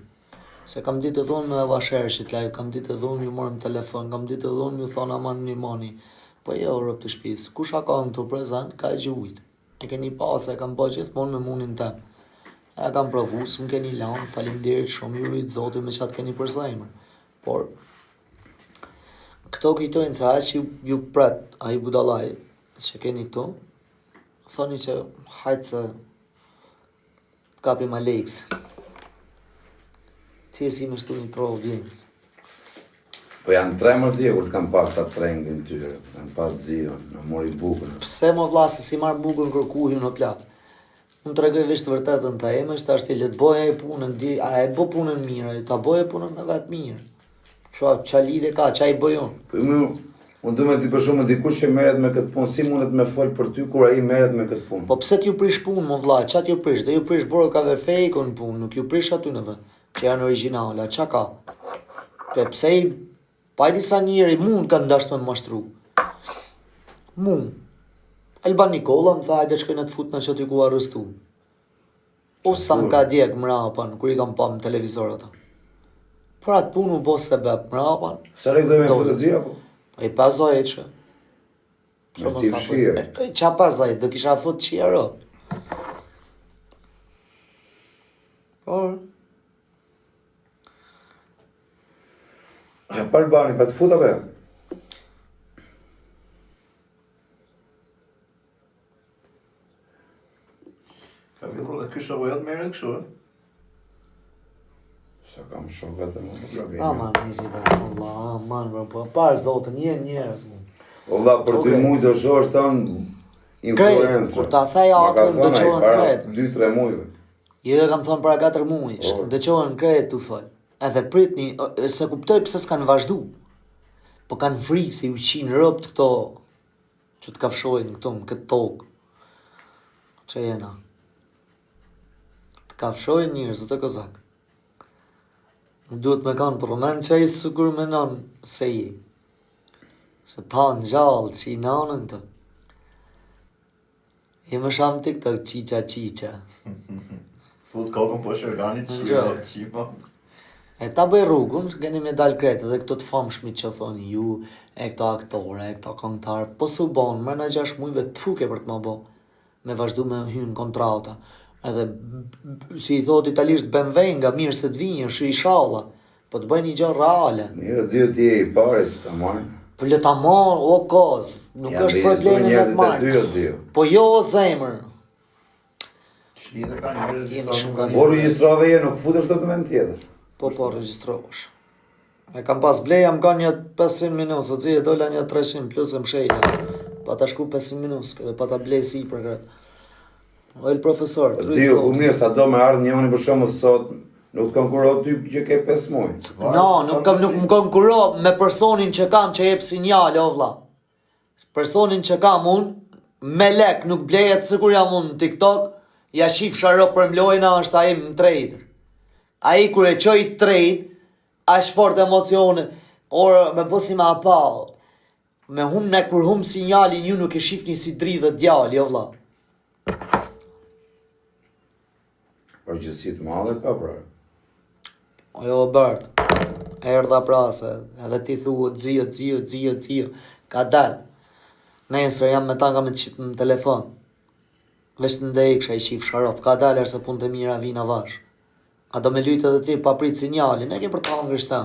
Se kam ditë edhe unë me vashershit live, kam ditë edhe unë ju morëm telefon, kam ditë edhe unë ju thonë aman një moni. Po jo, rëp të shpisë, kusha ka në të prezent, ka e gjujt. E keni pas, e kam po gjithmonë me munin tem. E kam provu, s'm keni lanë, faleminderit shumë, ju rritë Zotit me qatë keni për zemër. Por, këto kujtojnë se aq ju pret, ai budallaj, që keni këtu, thoni që hajtë se kapi ma lekës. Ti e si me shtu një provë djens. Po janë 3 mërzije kur të kam pas ta trendin tyre, kanë pas zion, në mori bukën. Pse më vlla se si marr bukën kërkuhin o plak. Unë tregoj veç të vërtetën të eme, është ashtë le të boja e punën, a e bo punën mirë, ta boja punën në vetë mirë. Qa lidhe ka, qa i bojon. Po unë du me ti për shumë dikush që merret me këtë punë, si mundet me fol për ty kur ai merret me këtë punë. Po pse t'ju prish punë, më vlla, qa t'ju prish? Dhe ju prish borë ka ve fejkon punë, nuk ju prish aty në vë, që janë originale, qa ka? Pse i, pa i disa njeri, mund ka ndasht me më mashtru. Mund. Alban Nikola më tha, hajde shkojnë të fut në që t'i ku arrestu. O sa më ka djek mrapan, kur i kam pa në televizor ata. Për atë punë u bo sebeb mrapan. Sa rejtë dhe me fotozia po? E pazoj e që. Me ti fshirë. Qa pazoj, dhe kisha thot që jero. Por. Ja pa Albani, pa të fut apo? Ka fillu dhe ky shoku jot merret kështu, Sa kam shokat e më në blogë. Aman, nisi për Allah, aman, po parë zotën, njerës mu. O vlla, për 2 muaj do shohësh tonë influencer. Kur ta thej aktën dëgjohen krejt. 2-3 muajve. Jo e kam thonë para 4 muajsh, dëgjohen krejt tu fol. Edhe pritni, se kuptoj pse s'kan vazhdu. Po kanë frikë se ju qinë rëpt këto që të kafshojnë këto në këtë tokë. Që jena. Të kafshojnë njërës, dhe të kozak. Duhet me kanë përmen që i sukur me nanë se i. Se ta në gjallë që i nanën të. I më shamë të këtë qiqa. Fut kokën po shërganit, qipa. E ta bëj rrugën, keni me dalë kretë dhe këto të famshmi që thoni ju, e këto aktore, e këto këngëtarë, po su bonë, mërë në 6 mujve të fuke për të më bo, me vazhdu me hynë kontrata. Edhe, si i thot italisht BMW nga mirë se të vinjë, shi i shalla, po të bëjnë një gjë reale. Mirë, zio ti e i pare si të marë. Po le ta marë, o kozë, nuk është problemi me të marë. Po jo o zemër. Shlidhe ka njerëz Jemi shumë nga Po regjistrove e nuk futesh do të vend tjetër. Po regjistrohesh. E kam pas bleja më ka një 500 minutë, o zi e dola një 300 plus e më shejle. Pa ta shku 500 minutë, pa ta blej si për këtë. O il profesor, Zio, ku mirë, sa do me ardhë njëoni për shumë sot, nuk të konkuro ty që ke 5 muaj. No, nuk më konkuro me personin që kam që jep sinjale, o vlla. Personin që kam unë, me lek, nuk blejet sikur jam unë në TikTok, ja shif sharo për mlojna është a im në trader. A i kur e qoj trade, është fort emocione, orë me bësi ma pa, me hum ne kur hum sinjali ju nuk e shifni si dridhët djali, o vlla. Përgjësit madhe ka pra. O jo, Bert, erdha prase, edhe ti thuhet zio, ka dal. Nesër jam me tanga me qitë në telefon. Vesh të ndej kësha i qif sharop, ka dal erse punë të mira vina vash. A do me lytë edhe ti pa prit sinjalin, e ke për të hangër shta.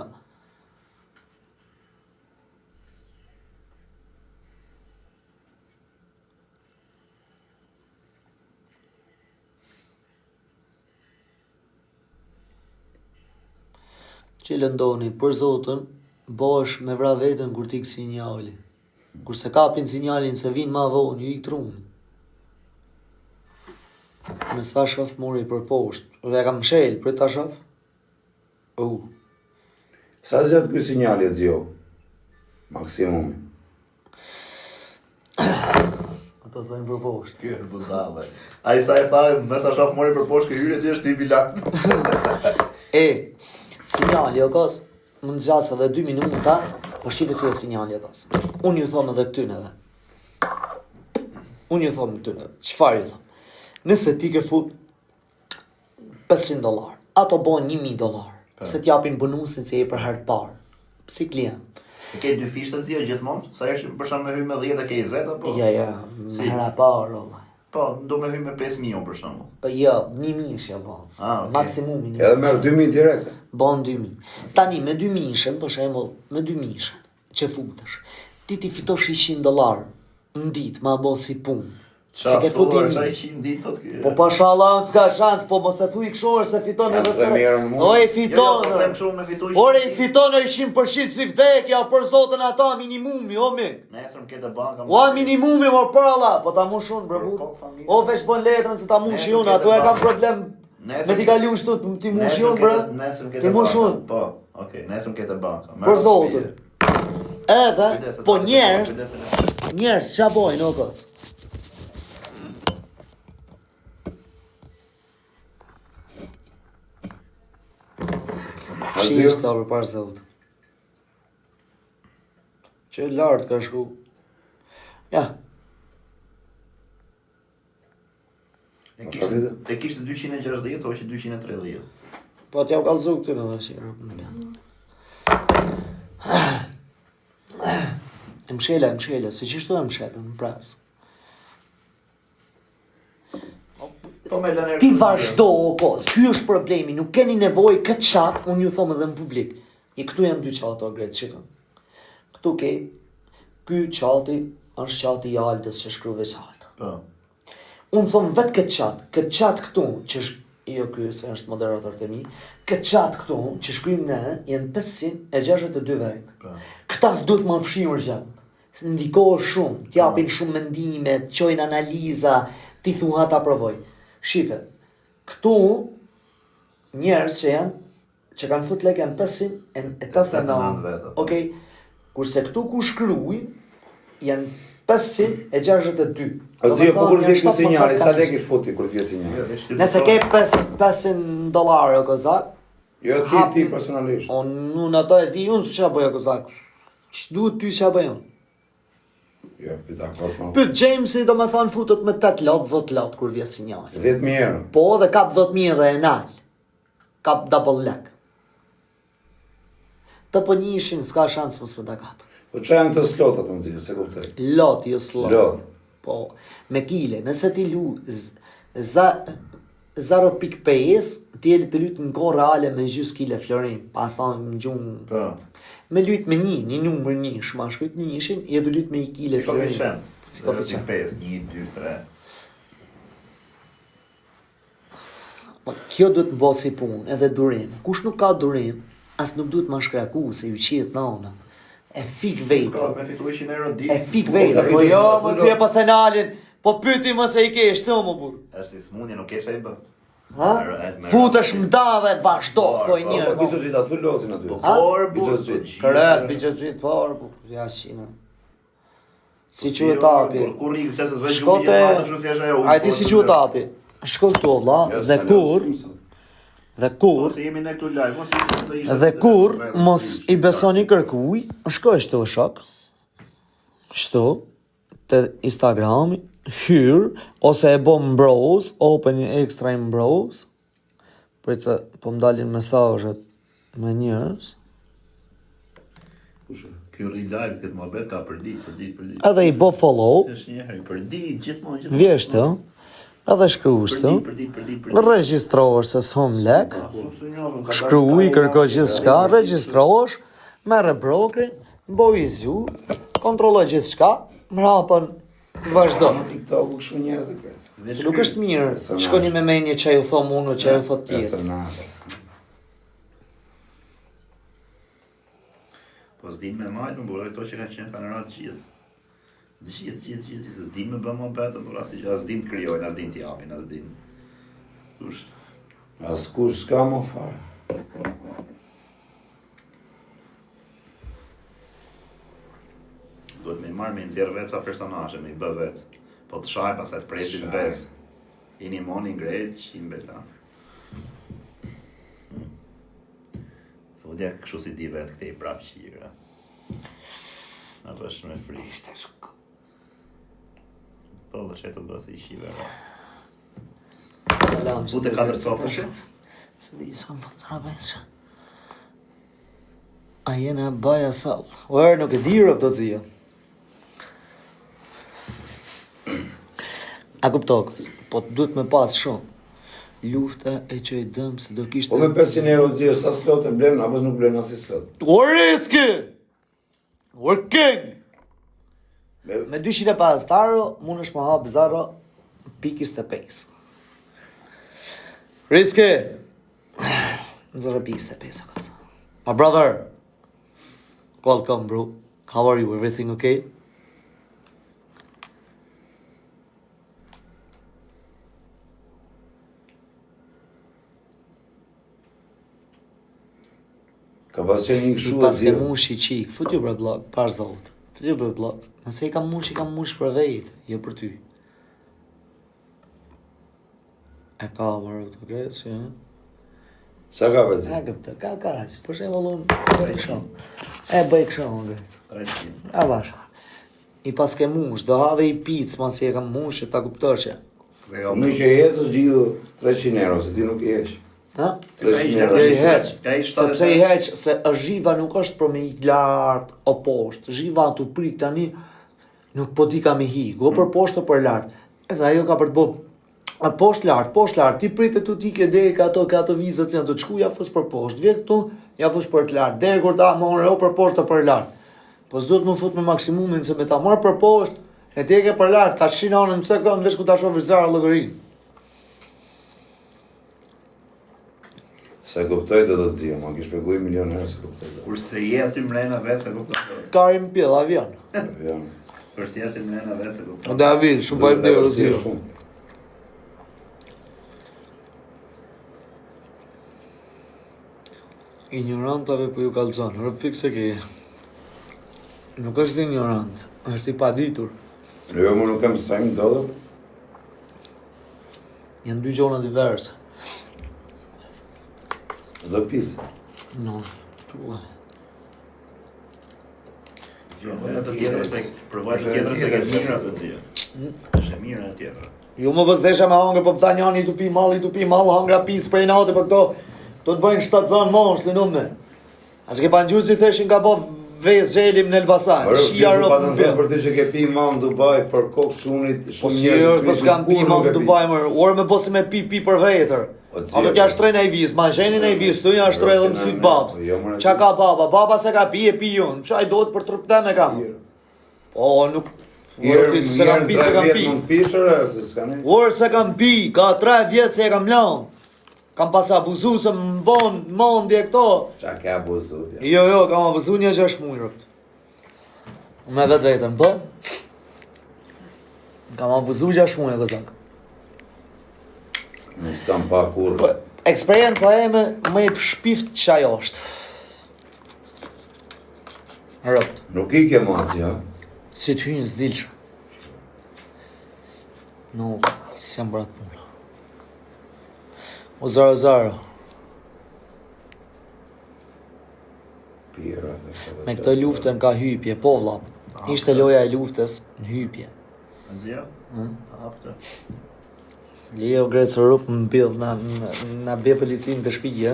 Që lëndoni, për zotën, bosh me vra vetën kur t'i sinjali. Kurse kapin sinjalin se vinë ma vonë, ju i trunë. Me sa shof mori për poshtë, dhe kam shelë, për ta shof? Sa zjatë këj sinjali e zjo? Maksimumi. Ato thënë për poshtë. Kjo është buzave. A i sa e tha, me sa shof mori për poshtë, këj hyre që është tipi lakë. Sinjali o kos, më në gjasë edhe 2 minuta, po shqipe si e sinjali o kos. Unë ju thomë edhe këtyneve. Qëfar ju thomë? Nëse ti ke fut $500, ato bojnë $1.000, se t'japin bonusin që e për herë parë. Si klient. E ke 2 fishtë të zio gjithmonë? Sa është për shumë me hy me 10 e ke 20 apo? Ja, me herë parë, Po, do me hyj me 5.000 për shembull. Po jo, 1.000 është ja bas. Okay. Maksimumi 1.000. Edhe merr 2000 direkte. Bon 2.000. Tani me 2.000-shën, për shembull, me 2.000-shën që futesh, ti fitosh $100 në ditë, ma bo si punë. Se ke futi një 100 ditë thot ky. Po pashallah s'ka shans, po mos e thuj kështu se fiton edhe O i fiton. Po them kështu me fitoj. Ore i fiton 100% si vdekja për zotën ata minimumi, o mi. Nesër më ketë banka. O minimumi më për Allah, po ta mushun bre bu. O veç bon letrën se ta mush unë, ato e kam problem. Me ti kalu kështu ti mush unë bre. Ti mush unë. Po, okay, nesër më ketë banka. Për zotën. Edhe po njerëz ç'a bojnë o kos. Shishtë ta për parë zot. Që lartë ka shku. Ja. E kishte 260 o që 230. Po t'ja u kalëzu këtë në dhe shirë. Mshela, se qishtu e mshela në prasë. Ti vazhdo o kos, ky është problemi, nuk keni nevojë këtë qatë, unë ju thomë edhe në publik. Këtu janë 2 qatë o gretë, shifën. Këtu ke, ky qati është qati i Altës që shkru veç Alta. Unë thomë vetë këtë qatë këtu, që jo ky se është moderator të mi, këtë qatë këtu, që shkrujmë ne, janë 562 vetë. Këta duhet më fshimër gjatë. Ndikohë shumë, t'japin shumë mendime, t'qojnë analiza, ti thuha ta provoj. Shife, këtu njerës që kanë fut lek janë 589 vetë. Okej, kurse këtu ku shkruajnë janë 562. O dhjo, po kur vjesh në sinjali, sa lek i futi kur vjesh sinjali? Nëse ke $500 o kozak, Jo ti personalisht. Unë ata e di unë që bëja kozak. Që duhet ty që bëja unë? Jo, pita kot ma. Pyt Jamesi do me thonë futët me 8 lot, 10 lot kur vje sinjali. 10.000 euro. Po dhe kap 10.000 dhe e nal. Kap double lek. Të po njëshin, s'ka shansë mos me ta kap. Po që janë të slotat më zirë, se kuptoj? Lot, jo slot. Lot. Po, me kile, nëse ti lu 0.5, ti e të lutë në kohë reale me gjys kile florin, pa thonë në gjumë. Po. Me lutë me një numër 1, shmashkujt një ishin, je të lutë me 1 kile florin. Si koeficient. 5, 1, 2, 3. Kjo duhet më bësi punë, edhe durim. Kush nuk ka durim, as nuk duhet më shkraku, se ju qiet nana. E fik vetë. Me fitu 100 euro ditë. E fik vetë. Po jo, më të pas penalin, po pyti më se i ke, shtë më burë. Është si smundje, nuk e që i bë. Ha? Futesh më da dhe vazhdo, thoj njërë. Po biço gjitha, thu lozin aty. Por, Kërët, biçëzit, por, ja shina. Si që e tapi. Kur i këtë se zë Shkote, a ti si që e tapi. Shko këtu, vla, dhe kur mos i besoni kërkuj, shko shto shok, shto, të Instagrami, hyr, ose e bo mbroz, open extra mbroz, për që po mdalin mesazhet me njërës, Kjo rri live këtë më bet ka për ditë. edhe i bo follow, Është një herë për ditë, gjithmonë. vjeshtë, edhe shkruashtë, regjistrohesh se s'hom lek, shkruaj, kërkoj gjithçka, regjistrohesh, merre brokerin, boj i zju, kontrolloj gjithçka, mrapën vazhdo. TikTok u kështu njerëz e kres. Se nuk është mirë, shkoni me menje që ju thom unë, që ju thot tjetër. Po s'dim me majtë, më burë këto që kanë qenë kamerat gjithë. Gjithë, se s'dim me bëmë më betë, por asi që as din të kryojnë, as din të japin, as din... Kush? As kush s'ka më fare. Duhet me marrë me nxjerrë vetë sa personazhe, me i bë vetë. Po të shaj, pasaj të presin bes. Ini moni ngrejt, qim bela. Fodja kështu si di vetë këte i prapë qira. Në vëshë me frikë. Po dhe që e të bëthë i shive ra. Bute 4 sofrëshe? Se di, s'kam fëmë të rabesë. A jena baja salë. Uerë nuk e dirë do të zia. A kuptokës, po duhet me pas shumë. Lufta e që i dëmë se do kishte... Po me 500 euro zio, sa slot e blen, apo nuk blen as i slot? We're risky! We're king! Me 250 euro, mund është më hapë zaro pikis të pes. Risky! Zaro pikis të pes. My brother! Welcome, bro. How are you? Everything okay? Ka pas qenë një kështu e Pas ke zio. mush i qik, futi bre blog, par zot. Futi bre blog. Nëse i kam mush për vetë, jo për ty. E ka mërë të gretë, ja. Sa ka për zi? E këptë, ka, që për shemë unë, bëj kësho. E bëj kësho, më gretë. 300. A basha. I pas ke mush, do ha dhe i picë, ma si e kam mush, e ta kuptoshe. Unë që jesë është gjiu 300 euro, se ti nuk i esh. Ha? 300 euro. Jo i heq, Ka i sepse i heq, se është zhiva nuk është për me i lartë o poshtë. Zhiva të prit tani, nuk po di ka me hi, go për poshtë o për lartë. Edhe ajo ka për të bo, poshtë lartë, ti pritet të ti ke deri ka ato vizat që janë të qku, ja fus për poshtë, vjetë këtu, ja fus për të lartë, deri kur ta më unë o për poshtë o për lartë. Po s'do të më fut me maksimumin, se me ta marë për poshtë, e ti e ke për lartë, ta shinonën mëse këmë, vesh ku ta shohë vizarë logërinë. Se kuptoj do të zio, ma kish pegu 1 milion herë se kuptoj do. Kurse je aty mrena vetë se kupton. Ka i mpjell avion. Ja. Kurse je aty mrena vetë se kupton. David, shumë vajmë dhe rozio. Shumë. Ignorantave po ju kalzon, rëp fikse ke. Nuk është ignorant, është i paditur. Jo, më nuk kam sajmë do dhe. Janë dy gjona diverse. Do pisë. No, çulla. Provoj atë tjetër se ke mirë atë tjetër. Është e mirë atë tjetër. Ju më vëzdesha me hangër, po pëtha njani tu pi mall, hangra pizë prej natë, po këto do të bëjnë 7 zonë mosh, linume. As ke pa në gjusë i theshin ka po vezë gjelim në Elbasan, shia ropë në vjë. Për të që ke pi ma në Dubai, për kokë shunit, Po si është, po s'kam pi ma në Dubai, mërë, orë me posi me pi për vetër. A do t'ja shtrejnë e vizë, ma zhenin e vizë, tu ja shtrejnë dhe mësyt babës. Qa ka baba se ka pi e pi unë, qaj do të për truptem e kam. Po, nuk... Orë se kam pi, se kam pi. Orë se kam pi, ka 3 vjetë se e kam lanë. Kam pas abuzu se më bon, mondje këto. Qa ke abuzu? Jo, kam abuzu një 6 muaj. Me vetë vetën, po? Kam abuzu 6 muaj, këzak. Nuk s'kam pa kur. Po, eksperienca e me e shpift që ajo është. Rëpt. Nuk i ke maci, ha? Si të hynë s'dilqë. No, si jam bratë punë. O zaro. Pira. Me këtë luftën ka hypje, po vlla. Ishte loja e luftës në hypje. Azia? Hapte. Leo Grecë rrupë më mbill na bje policinë të shpijë.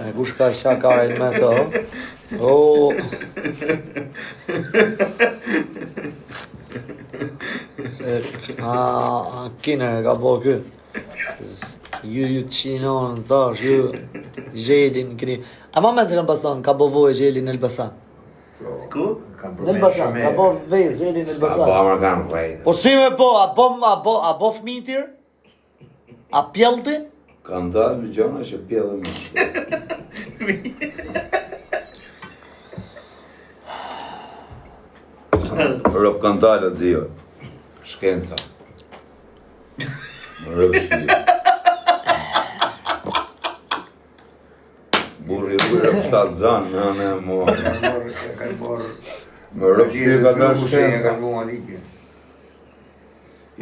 E kush ka shakarin me to. O. Se, kine ka bo kë. Ju të qinon, thash, ju gjelin këni. A ma menë se kam pas tonë, ka bo vojë gjelin në Elbasan. Ku? Në Elbasan, ka bo vejë gjelin në Ba Elbasan. më kanë vajtë. Po si me po, a bo fmitir? A pjellti? Kanë dalë gjona që pjellë më. Rëp kanë dalë të zio. Shkenca. Më rëp shpio. Burri rëp 7 zanë, në mo. Më rëp shpio ka dalë shkenca.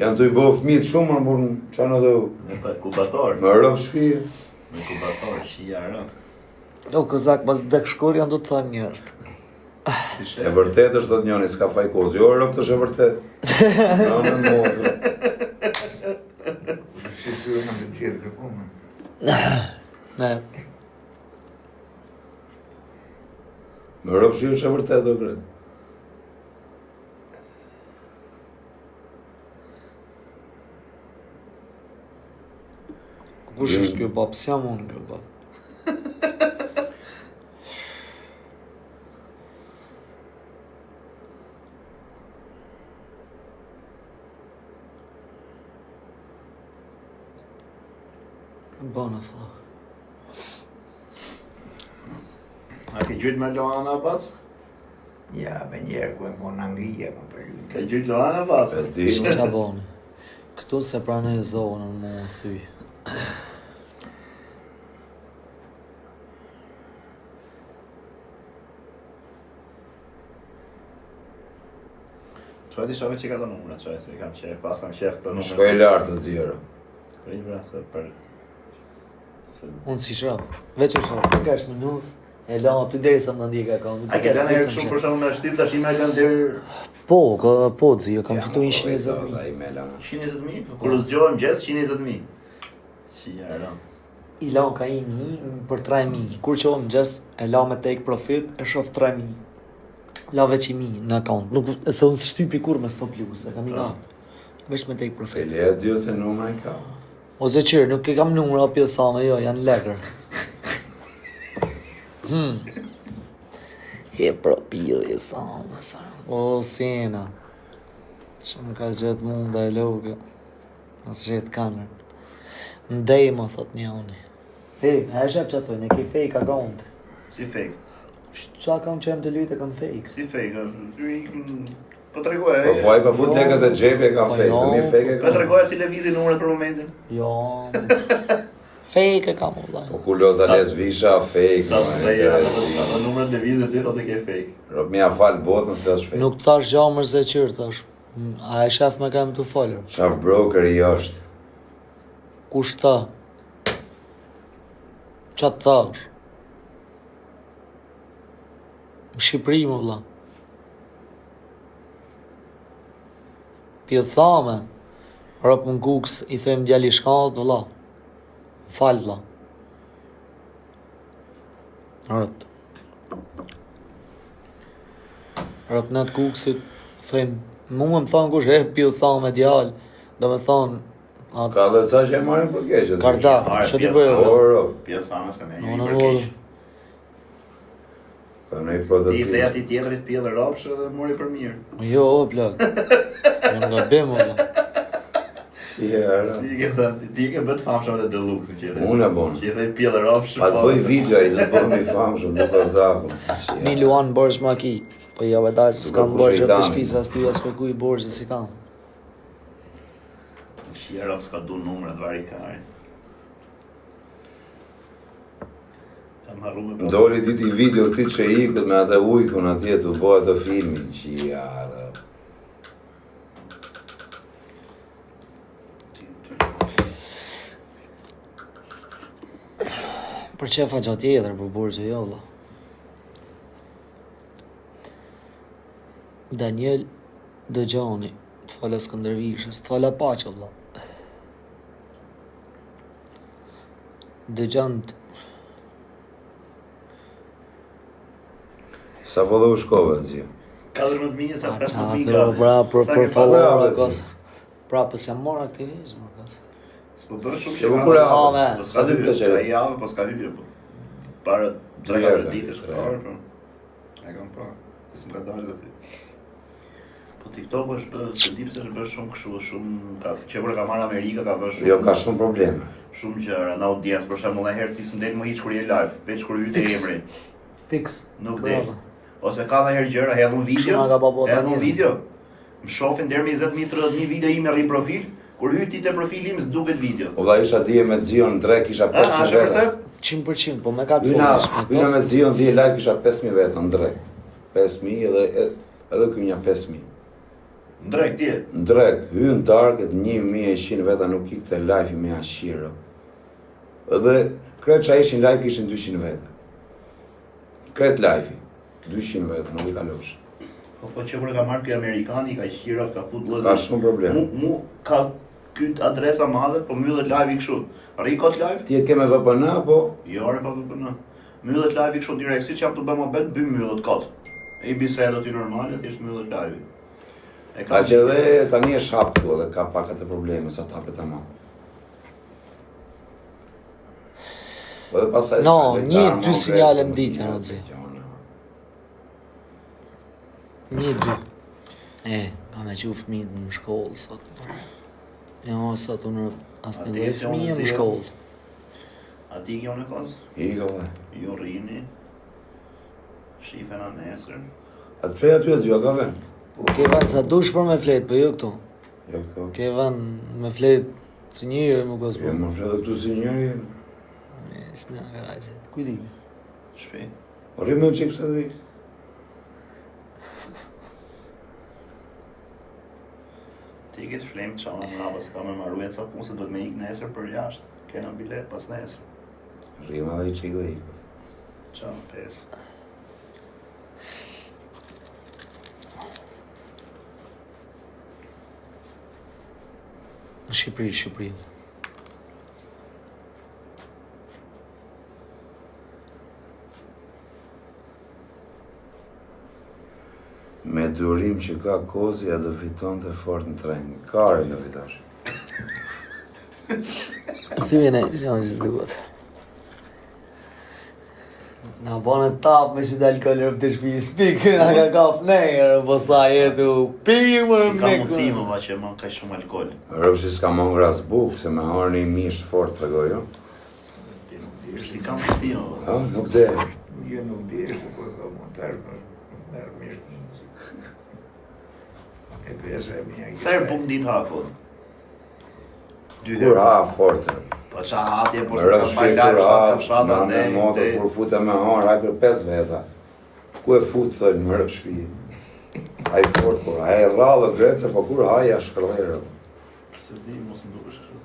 Janë të i bo fmitë shumë, më burë që në dhe Me kubator. më rëp shpio. Me kubator, shia rë. O, këzak, mas dek shkur janë do të thanë njërë. E vërtet është të njëni, s'ka fajkoz, jo rëp të shë vërtet. Në mozë. Ne, Më rëp shio që e vërtet do kretë. Kush është kjo bab? Si jam unë kjo bab? Bona thua. A ke gjyt me Loana pas? Ja, me njerë ku e më në Anglija, kam përgjur. Ke gjyt Loana pas? E di. Qa boni? Këtu se pranoj zonën më thy. Qoj ti shove që ka të numre, qoj se kam qef, pas kam qef të numre. Shkoj lartë të zjero. Shkoj bra, se për... Unë si shraf. Veç e shraf. Nuk është minus. E la aty deri sa më ndjeka kam. A ke lënë herë shumë për shembull me shtyp tash më lënë deri Po, zi, jo kam fitu 120.000. Ai me lana. 120.000, kur u zgjohem gjes 120.000. Si jara. I la ka 1.000 për 3.000. Kur qohem gjes, e la me take profit, e shof 3.000. La veç 1.000 në akaunt. Nuk, se unë shtypi kur me stop plus, e kam i natë. Veç me take E profit. le atë se numra i ka. O zë qërë, nuk e kam numra o pjellësame, jo, janë legër. He pro pjellësame, sa. O, sena. Që më ka gjetë munda e loge. Asë gjetë kamer. Ndej më thot një unë. Hey, a e shef që thujnë, e ki fake account. Si fake. Qa kam që jem të lyte kam fake. Si fake. Po tregoja. Po vaj pa fut lekët e xhepi e ka Po fake, jo. mi fake e Po ka. tregoja si lëvizi numrat për momentin. Jo. Fake e kam u vllai. Po ku loza les visha fake. Sa ma, të e ja, ke- ato numrat lëvizit ti thotë ke fake. Rob mi afal botën s'las fake. Nuk thash gjamër zë qyrë thash. A e shef me kam të folër. Shaf broker i është. Kush tha? Qa të thash? Në Shqipëri më vlla. Pjellësame. Rëp në Kuks i them djali shkallt vlla. Fal vlla. Rëp. Rëp në të Kuksit them mu më thonë kush e pjellësame djal. Do me thonë Ka dhe sa që e marrin për keqe. Karda, Are, që ti pjesa. bëjë? O, rob. Pjesa më se më Unë një në për vodë. keq. Pa në i Ti i prototip. the ati tjetrit pjellë rafshë dhe mori për mirë. Jo, o plak. Unë nga bim, valla. Si e ara. Si ke thënë, ti ke bët famshëm dhe Deluxe që jetë. Unë e bon. Që jetë pjellë rafshë. Pa të bëj video ai, do të bëhemi famshëm, do të zakun. Mi luan borç maki. Po ja vedaj se s'kam Nuk e borç për shejtani. shtëpisë as ty as për kuj borç si kam. Shira s'ka du numrat varikare. Kam harru me Ndoli diti video këti që ikët me atë ujkun atje të bëhet të filmin, që jara. Për qefa gjatë tjetër, për borçe jo, valla. Daniel Dëgjani, të fala Skëndervishës, të fala Paqa, valla. Dëgjant, Sa vëllë u shkove të zjo. 14.000 sa qa 15.000 thërë, pra, për Sa ke pasur? follower, pasur? kos. Pra, pës jam marrë aktivizmë, kos. S'po bërë shumë Që që kur e Ha, me. Po s'ka Sa ditë hyrë, të qenë? ka i javë, po s'ka hyrë, po. Para 3-4 Drejka, ditësh, drejka. parë, po. E kam pa, s'm ka dalë aty. Po TikTok është, se di pse është bërë shumë kështu, shumë, që kur e ka marrë Amerika, ka bërë shumë. Jo, ka shumë probleme. Shumë gjëra në audiencë, për shembull, një herë ti s'ndel më hiç kur je live, veç kur hyte Fix. emri. Fix. Nuk Bravo. del. Ose ka dhe herë gjëra, hedhun video, Shumë nga babota hedhun mirë. video. Më shohin deri me 20.000-30.000 video ime rri profil, kur hyti te profili im s'duket video. O vlla isha dije me Zion në drek, kisha A, 5.000 është veta. vërtet? 100%, po me ka të Hyna, folësh, hyna me Zion dije live kisha 5.000 veta në drek. 5.000 edhe ky nja 5.000. Drejt ti. Në drek, hyn darket 1.100 veta nuk ikte live me ashiro. Edhe kretë që ishin live kishin 200 veta. Kretë live, 200 veta, nuk i kalosh. Po që kur e ka marrë ky amerikani, ka qira, ka fut lloj. Ka shumë problem. Mu ka kyt adresa madhe, po mbyllet live i kështu. Rri kot live? Ti e ke me VPN apo? Jo, ore pa VPN. Mbyllet live i kështu direkt, siç jam të bëj mobil, dy mbyllet kot. E i bisedë aty normale, thjesht mbyllet live. E Ka që edhe tani është hap këtu edhe ka pak atë probleme sa të hapet tamam. Po dhe pasaj No, s'ka një, lojtar, dy mo, sinjale kretë, m'ditë, një, janë zi. gjona. Një, dy. Ka me që fëmijët në shkollë sot. Jo, sot unë asë një Ati lloj si fëmijë unë në si- shkollë. A ti kjo në kos? Iko dhe. Ju rrini. Shifen a nesër. A të prej aty e zhjo, ka ven? Ke vend sa dush për me fletë, po jo këtu. Jo këto. Ke vend me fletë si njëri më gos Jo, po. më fletë këtu si njëri. S'na ka qe. Kujdi. Shpi. O rrimë në qikë se të vijë. Ti këtë flemë që anë në rabës ka me marrujet sa punë se do të me ikë nesër për jashtë. Kena bilet pas nesër. Rrimë edhe i qikë dhe ikë. Qa në pesë. Në Shqipëri. Me durim që ka kozi, a do fiton të fort në treng. Kari në vitash. Thyve ne, që që s'duhet. Na bane tap me që dalë këllër për të shpijës pikë, na ka kap nejërë, po sa jetu pimë Si ka me mundësi më va që më ka shumë alkohol. Rëpë s'ka më ngras bukë, se me harë një misht fort të goj, jo? Si ka mundësi më va. Ha, nuk dhe. Jo nuk dish, po ka montaž, merë mirë. E pesa e minja. Sa herë buk ditë hafot? Dy Kur herë. ha fortë. Po qa atje, po Më që rëpë ka shpi fajlaj, kur shtatë ha, ka fshata, në ndej, motor, ndej. kur fute me harë, haj për 5 veta. Ku e fut, thënë, më rëpë shpi. Haj fort, kur ha e rrallë grece, po kur ha ja shkërlerë. Se di, mos më dukesh kështu.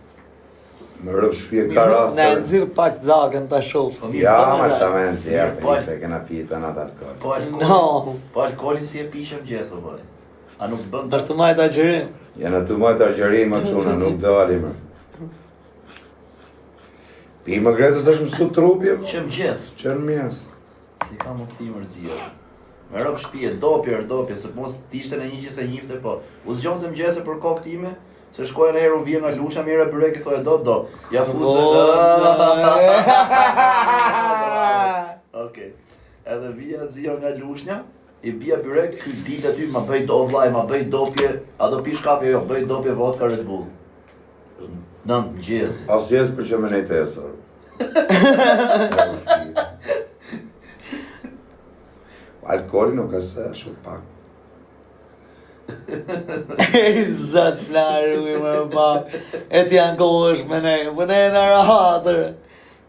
Më rëpë shpi e ka rast. Ne nxirr pak zakën ta shoh. Ja, ma qa me në tjerë, Po, për se kena pitë në atë alkohol. Po alkohol, No, po alkoholin si e pishem gjeso, po. A nuk bën është të majta qërim. Jena të mojtë argjërima quna, nuk dali më. Pi më grecës është mësu trupje, po? që më gjes. Që në mjes. Si ka mundësi mërzia. Me rëpë shpije, dopje, se mos t'ishte në një që se njifte, po. U zgjon të mëgjese për kokë time, se shkoja në herë u vjen nga lusha, mire byrek i thoje do. Ja fuz Okej. Edhe vija zio nga lushnja, i bia byrek, ky dit aty, ma bëj do vlaj, ma bëj dopje, a do pish kafe, jo, bëj dopje vodka Red Bull. Nënt mëgjes. As jesë për që më nejtë esër. Alkoholi nuk është shumë pak. Zot s'laru i më pak. E ti ankohesh me ne, po ne në rahatër.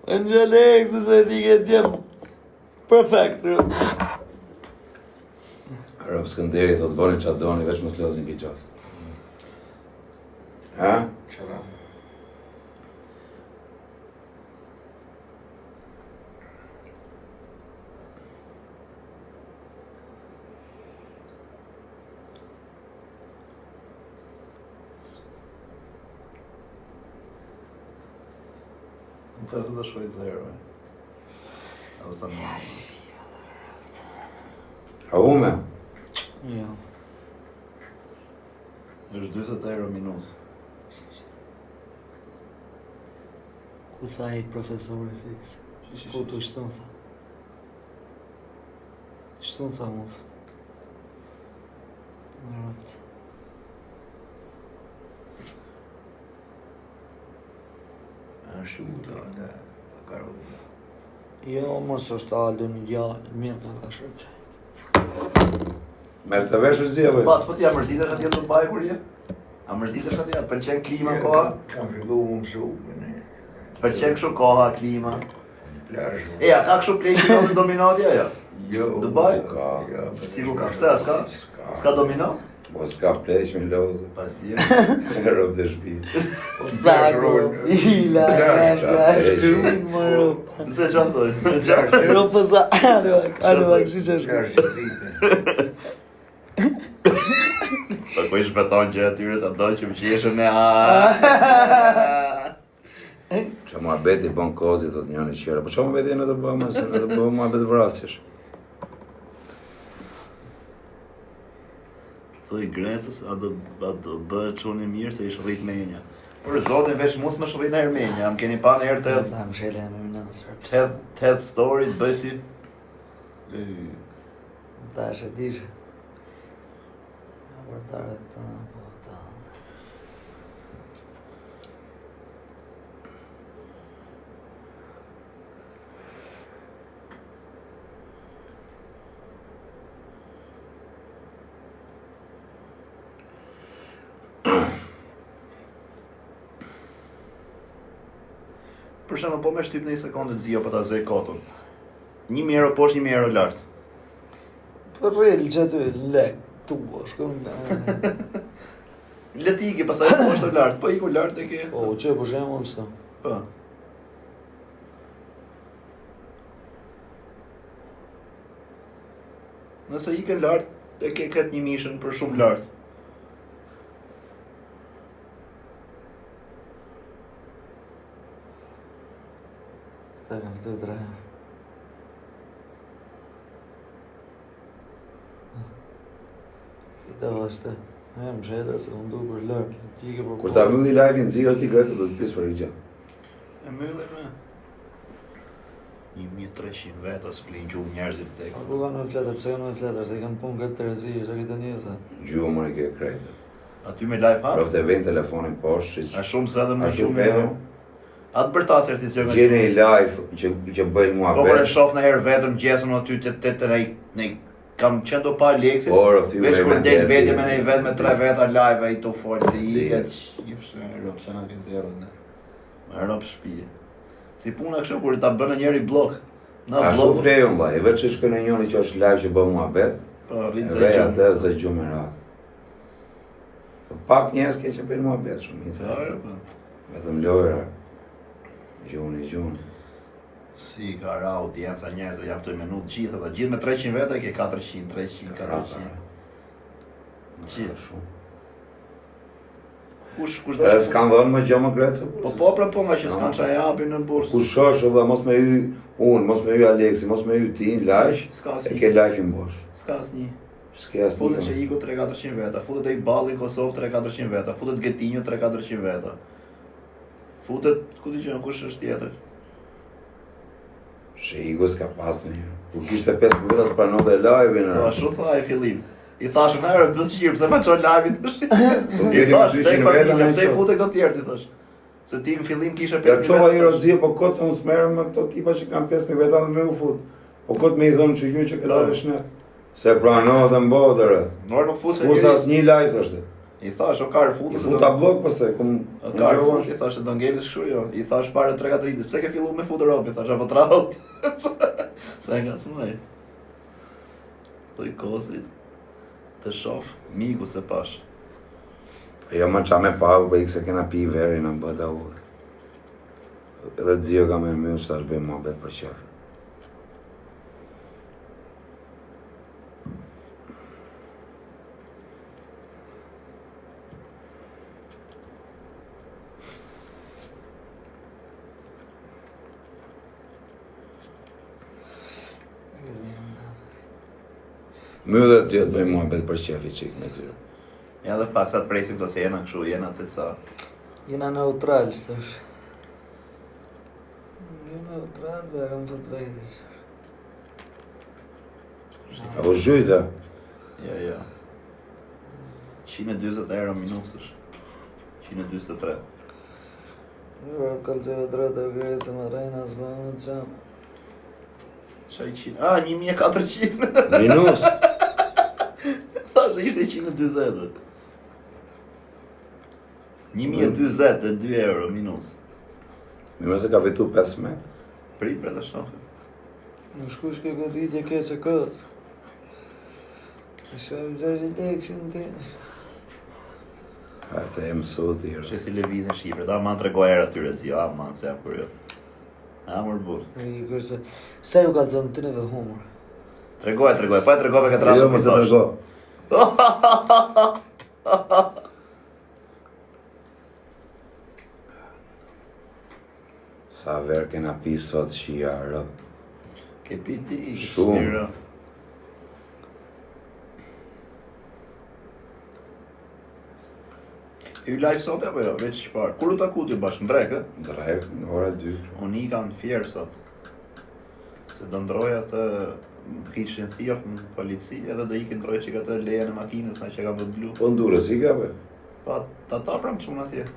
Në gjelek, se ti ke tjem perfekt. Rëpë Skënderi thot boni që doni, veç mos lëzni piqas. Ha? Qëra. Më të të shkoj zero, A vës ta më. A ume? Jo. është 20 euro minus. Ku tha i profesori fix? Futu shtun tha. Shtun tha mu fut. Në rapt. Është u da, da, karulla. Jo, mos është Aldo një djallë, mirë të ka shërqaj. Merë të vesh është zia, bëj? Pas, po ti a mërzitesh atje të Dubai kur je? A mërzitesh atje? Të pëlqen klima koha? Kam fillu më mësu, me Të pëlqen kështu koha, klima? plazh. E, a ka kështu PlayStation dominatja, jo? Jo. Dubai? Ka. Jo, Si ku ka? Pse, a s'ka? S'ka domino? Po s'ka pleq me lozë. Pas je. Rëpë dhe shpi. Sako, ila, gjash, krujnë më rëpë. Nëse që ndoj? Rëpë za, alua, kështu që është. Plazh ditë. Po i shbeton që atyre sa do që më qeshën me Që mua beti bon kozi, thot njëri qera. Po që mua beti në të bëma, se në të bëma mua beti vrasjesh. Thoj Gresës, a do bëhet çuni mirë se ish rrit me enja. Për zotin veç mos më shërrit në Ermenja, më keni pa në herë të Ta më shele me minasër. Ted story të bëj si... Ta është e dishe. Vërtare të po ta... Për shembull, po më shtyp në një sekondë të zio për ta zëj kotën. 1.000 euro poshtë, 1.000 euro lart. Për rrel që ty, lek, tu, shkëm nga... Le ti ike, pastaj poshtë lart, po iku lart e ke. Po, që për shemë unë s'ta. Po. Nëse ike lart, e ke këtë një mishën për shumë lart. Ta kam fëtu të rejë. Fita vazhte. E më sheta se unë du për lërë. Ti ke për Kur ta mbylli live-in zio ti Greta do të pis për i gjë. E myllim me. 1.300 vetas flin gjuhë njerëzit tek. A ku kanë me fletër, pse kanë me fletër, se kanë punë këtë Terezi, që këtë njëse. Gjuhë më ke krejtë. Aty me live ha? Provë të vend telefonin poshtë. A shumë se edhe më A shumë gjuhë me. vetëm? Atë bërtasër ti zgjë. Gjeni live që bëjnë mua Po për e vetë. shoh në herë vetëm gjesën aty të nej kam qenë pa Aleksin. Por këty Veç kur me del vetë, vetje me nej vetë me 3 vetë. veta live ai to fol të Di. iket çifse rop sana ke zero ne. Me rop shtëpi. Si puna kështu kur ta bën njëri blok. Na A blok. shumë frejon vllai, e vetë që shkon në njëri që është live që bën mua vetë. Po rrit E se vej gjë. atë zë gjumë me radhë. Po pak njerëz që bëjnë mua vetë shumë. Vetëm lojra. Gjuni. Si ka ra audienca njerëz do jam të minutë gjithë, dhe gjithë me 300 veta ke 400, 300, 400. Gjithë. Shumë. Kush do Edhe s'kan dhënë më gjë më Greca. Po nga që s'kan çaj japin në bursë. Ku shosh valla mos me hy unë, mos me hy Aleksi, mos me hy ti, live, S'ka e asnjë. ke live i mbosh. S'ka asnjë. S'ke asnjë. Futet që iku 3-400 veta, futet ai balli në Kosovë 3-400 veta, futet Getinjo 3-400 veta. Futet, ku di që kush është tjetër? Shego s'ka pas një. Kur kishte 5 veta s'pranonte live-in. Po ashtu tha ai fillim. I thashë na erë bëll qirë, pse ma çon live-in tash. I deri thash, me 200 tek veta familja, në pse i qoftë. futet këto tjerë ti thash. Se ti në fillim kishe Ja 5000 çova i veta. rodzie po kot unë s'merrem me këto tipa që kanë 5000 veta dhe me u fut. Po kot me i dhëm që ju që këtë dalësh ne. Se pranohet e mbotër. Nor nuk fut se S'fusa asnjë live thoshte. I thash, o kar I futet. futa blog pastaj kum Kar fut, i thash do ngelësh kështu jo. I thash para 3-4 ditë, pse ke filluar me futur rob? I thash apo traut. Sa e ngacmoj. Po i kosit. Të shoh miku se pash. Jo më qa me pagu, për se kena pi veri në bëda u. Edhe dzio ka me mjën që ta është bëjmë mua betë për qefë. Më dhe dzio të bëjmë mua betë për qefë i qikë me tyre. Ja dhe pak sa të presim këto se jena kështu, jena të ca. Jena neutral, sësh. Jena neutral, verëm të të vejtës. Apo zhujta? Ja. 120 euro minutësh. 123. Vërë kalëzeve të rëtë e grejse më rejna së bëmë në qamë. Shaj 100. 1400. Minus? Tha se ishte 120. 1020 e 2 euro minus. Mirë se ka fitu 15. Prit për të shohim. Në shkush ke këtë ditë e keqe kësë. Shohim 6 leksin të... A se e mësu të Që si lëvizin shifre, da man 3 gojera atyre zio, man se jam kur jo. Amër burr. I kështë... Sa ju kalëzëm të neve humor? Tregoj, pa e tregove këtë rastë Jo, më se të rgo. Sa verë kena pi sot shia rë. Ke piti Shumë. shiro. Hy live sot apo jo? Veç çfarë? Kur u taku ti bashkë në drek, ë? Drek, në ora 2. Unë i kam fjerë sot. Se do ndroja të kishin thirrë në polici edhe do ikin ndroj çika të lejen e makinës na që kam të blu. Po ndurës, i ka be? Pa ta tapram çun atje.